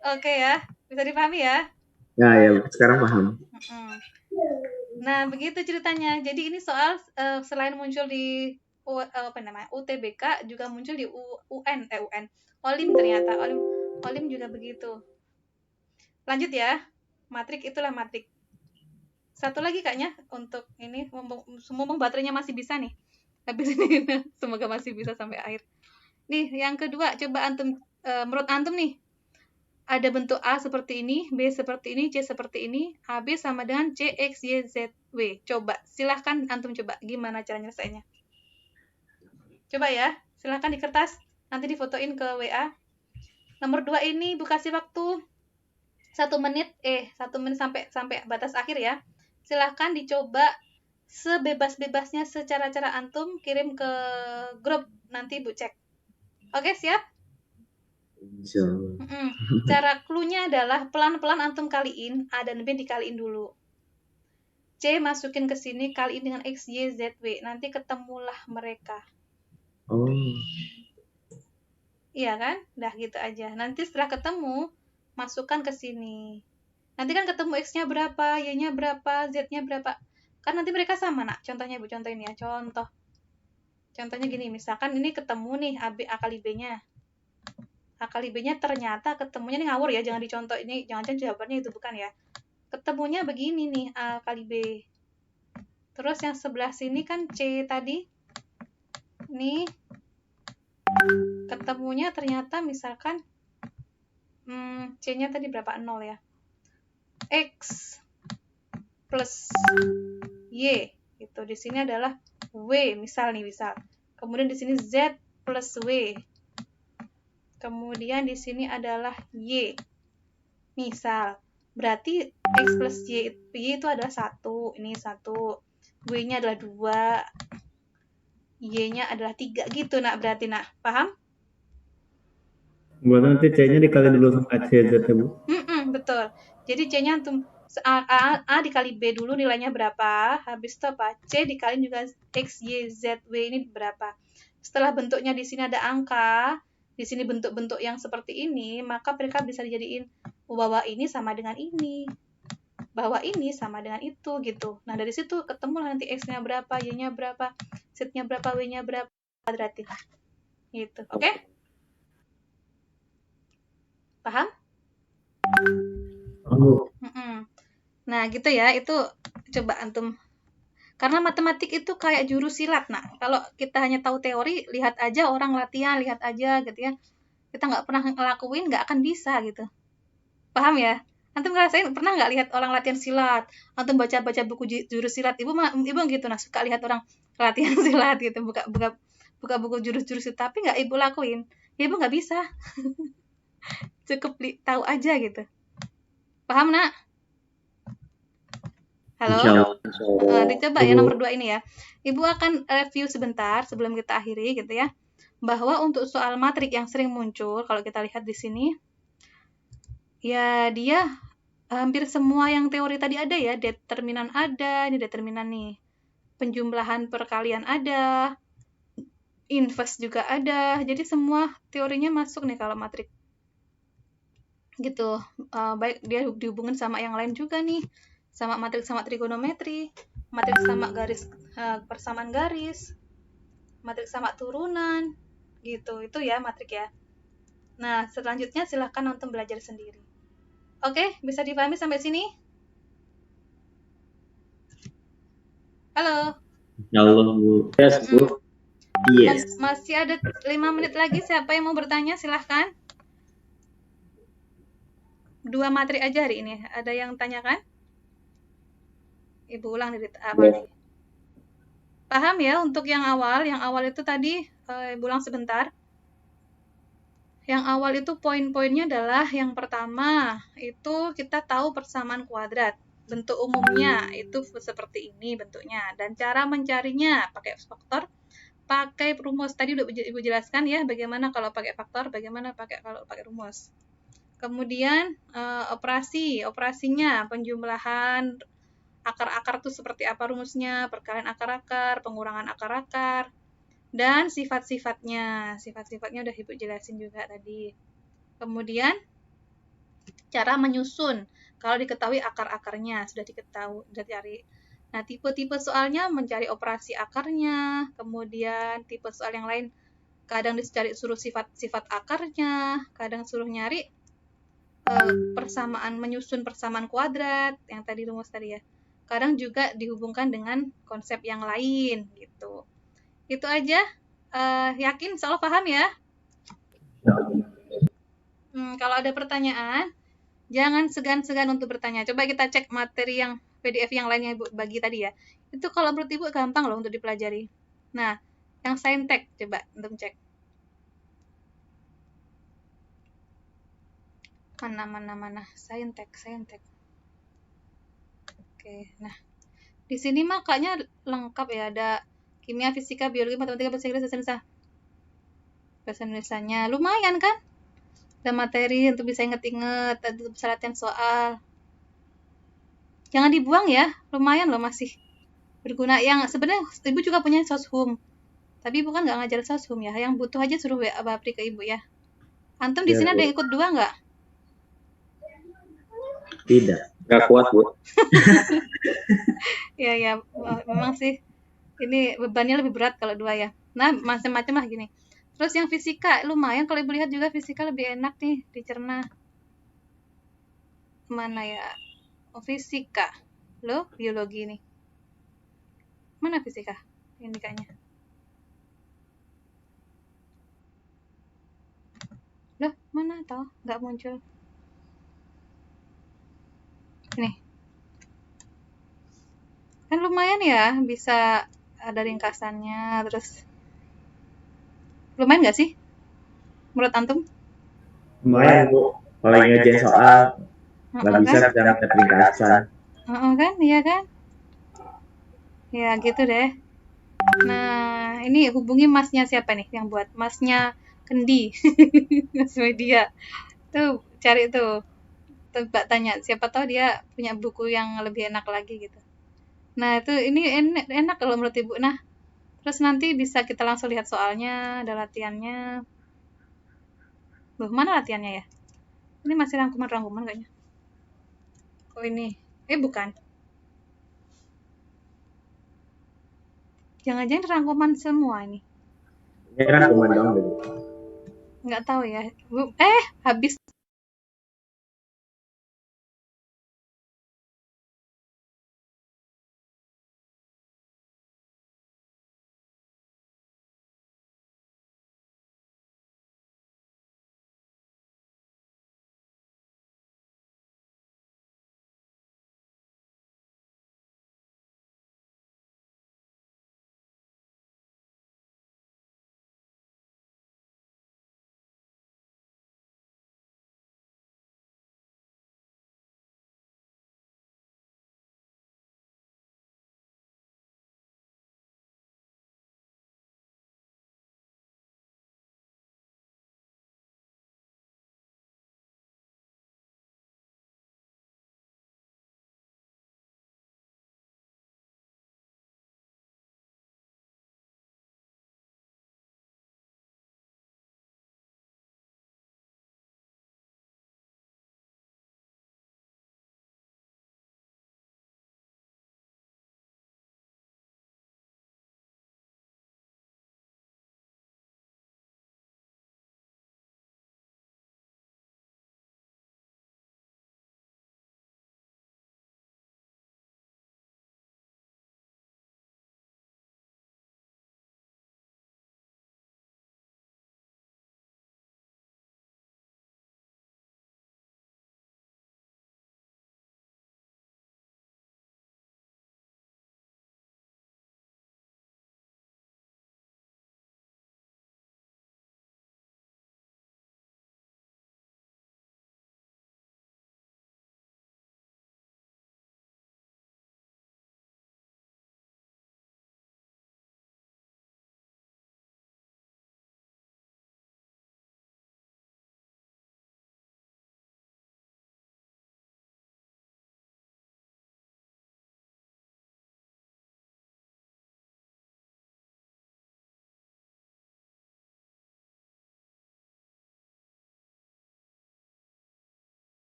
Oke ya, bisa dipahami ya? Ya Bu, sekarang paham. Nah, begitu ceritanya. Jadi ini soal selain muncul di UTBK juga muncul di UN. Olim ternyata. Olim juga begitu. Lanjut ya. Matrik itulah matrik. Satu lagi kayaknya untuk ini, mumpung baterainya masih bisa nih. Habis ini semoga masih bisa sampai akhir. Nih, yang kedua, coba antum menurut antum nih, ada bentuk A seperti ini, B seperti ini, C seperti ini, AB sama dengan C, X, Y, Z, W. Coba, silahkan antum coba. Gimana cara nyelesainnya? Coba ya, silahkan di kertas. Nanti difotoin ke WA. Nomor 2 ini, Bu kasih waktu 1 menit sampai batas akhir ya. Silahkan dicoba sebebas-bebasnya secara antum, kirim ke grup. Nanti Bu cek. Oke, siap? Cara clue-nya adalah pelan-pelan antum kaliin A dan B dikaliin dulu. C masukin ke sini, kaliin dengan X, Y, Z, W. Nanti ketemulah mereka. Oh. Iya kan? Dah gitu aja. Nanti setelah ketemu, masukkan ke sini. Nanti kan ketemu X-nya berapa, Y-nya berapa, Z-nya berapa. Kan nanti mereka sama, nak. Contohnya Bu, contohin ya. Contohnya gini, misalkan ini ketemu nih A kali B-nya. A kali B-nya ternyata ketemunya, ini ngawur ya, jangan dicontoh, ini jangan-jangan jawabannya itu bukan ya. Ketemunya begini nih, A kali B. Terus yang sebelah sini kan C tadi. Nih, ketemunya ternyata misalkan C-nya tadi berapa? 0 ya. X plus Y. Gitu. Di sini adalah W, misal. Kemudian di sini Z plus W. Kemudian di sini adalah Y. Misal. Berarti X plus Y itu adalah 1. Ini 1. W-nya adalah 2. Y-nya adalah 3. Gitu, nak. Berarti, nak. Paham? Buat nanti C-nya dikali dulu sama C, Z ya, Bu? Betul. Jadi C-nya antum A dikali B dulu nilainya berapa. Habis itu apa? C dikali juga X, Y, Z, W ini berapa. Setelah bentuknya di sini ada angka, di sini bentuk-bentuk yang seperti ini, maka mereka bisa dijadiin bahwa ini sama dengan ini. Bahwa ini sama dengan itu gitu. Nah, dari situ ketemu nanti X-nya berapa, Y-nya berapa, Z-nya berapa, W-nya berapa, kuadratin lah. Gitu. Oke? Paham? Nah, gitu ya. Itu coba antum. Karena matematik itu kayak jurus silat, nah. Kalau kita hanya tahu teori, lihat aja orang latihan, lihat aja gitu ya. Kita nggak pernah ngelakuin, nggak akan bisa gitu. Paham ya? Antum ngerasain, pernah nggak lihat orang latihan silat? Antum baca-baca buku jurus silat. Ibu gitu, nah, suka lihat orang latihan silat gitu. Buka buku jurus-jurus itu. Tapi nggak ibu lakuin. Ya, ibu nggak bisa. Cukup tahu aja gitu. Paham, nak? Halo? Dicoba ya nomor 2 ini ya. Ibu akan review sebentar sebelum kita akhiri gitu ya. Bahwa untuk soal matrik yang sering muncul, kalau kita lihat di sini, ya dia hampir semua yang teori tadi ada ya. Determinan ada, ini determinan nih. Penjumlahan perkalian ada, inverse juga ada. Jadi semua teorinya masuk nih kalau matrik. Gitu. Baik dia dihubungkan sama yang lain juga nih. Sama matrik sama trigonometri, matrik sama garis persamaan garis, matrik sama turunan, gitu. Itu ya matrik ya. Nah, selanjutnya silahkan antum belajar sendiri. Oke, bisa dipahami sampai sini? Halo? Ya Allah, Bu. Yes, Bu. Yes. Masih ada 5 menit lagi. Siapa yang mau bertanya? Silahkan. 2 matrik aja hari ini. Ada yang tanyakan? Ibu ulang dari awal. Paham ya untuk yang awal? Yang awal itu tadi, Ibu ulang sebentar. Yang awal itu poin-poinnya adalah yang pertama, itu kita tahu persamaan kuadrat. Bentuk umumnya itu seperti ini bentuknya. Dan cara mencarinya pakai faktor, pakai rumus. Tadi udah Ibu jelaskan ya, bagaimana kalau pakai faktor, bagaimana kalau pakai rumus. Kemudian operasinya, penjumlahan, akar-akar itu seperti apa rumusnya, perkalian akar-akar, pengurangan akar-akar, dan sifat-sifatnya. Sifat-sifatnya udah Ibu jelasin juga tadi. Kemudian, cara menyusun. Kalau diketahui akar-akarnya, sudah diketahui, sudah cari. Nah, tipe-tipe soalnya mencari operasi akarnya, kemudian tipe soal yang lain, kadang dicari suruh sifat-sifat akarnya, kadang suruh nyari menyusun persamaan kuadrat, yang tadi rumus tadi ya. Kadang juga dihubungkan dengan konsep yang lain gitu. Itu aja. Yakin? Insya Allah paham ya? Kalau ada pertanyaan, jangan segan-segan untuk bertanya. Coba kita cek materi yang PDF yang lainnya Ibu bagi tadi ya. Itu kalau menurut Ibu gampang loh untuk dipelajari. Nah, yang saintek coba untuk cek. Mana. Saintek. Oke, nah. Di sini makanya lengkap ya, ada kimia, fisika, biologi, matematika, bahasa Inggris, bahasa Indonesianya. Lumayan kan? Ada materi untuk bisa inget-inget, untuk bisa latihan soal. Jangan dibuang ya, lumayan loh masih berguna. Yang sebenarnya Ibu juga punya soshum, tapi Ibu kan nggak ngajar soshum ya. Yang butuh aja suruh WA Bapri ke Ibu ya. Antum di sini ada yang ikut 2 nggak? Tidak. Nggak kuat, Bu. Ya, memang sih ini bebannya lebih berat kalau 2 ya. Nah, macam-macam lah gini. Terus yang fisika, lumayan kalau Ibu lihat juga fisika lebih enak nih dicerna. Mana ya? Oh, fisika. Loh, biologi nih. Mana fisika? Indikanya. Loh, mana toh? Nggak muncul. Nih. Kan lumayan ya, bisa ada ringkasannya, terus lumayan nggak sih? Menurut antum? Lumayan Bu. Kalau ngerjain soal nggak bisa kan? bisa ngeliat ringkasan. Kan? Iya kan? Ya gitu deh. Nah, ini hubungi masnya siapa nih yang buat? Masnya Kendi. Mas Media. Tuh, cari tuh. Coba tanya, siapa tahu dia punya buku yang lebih enak lagi gitu. Nah, itu ini enak kalau menurut Ibu. Nah, terus nanti bisa kita langsung lihat soalnya, ada latihannya. Loh, mana latihannya ya? Ini masih rangkuman-rangkuman kayaknya. Oh, ini. Bukan. Jangan-jangan rangkuman semua ini. Ini rangkuman dong. Nggak tahu ya. Habis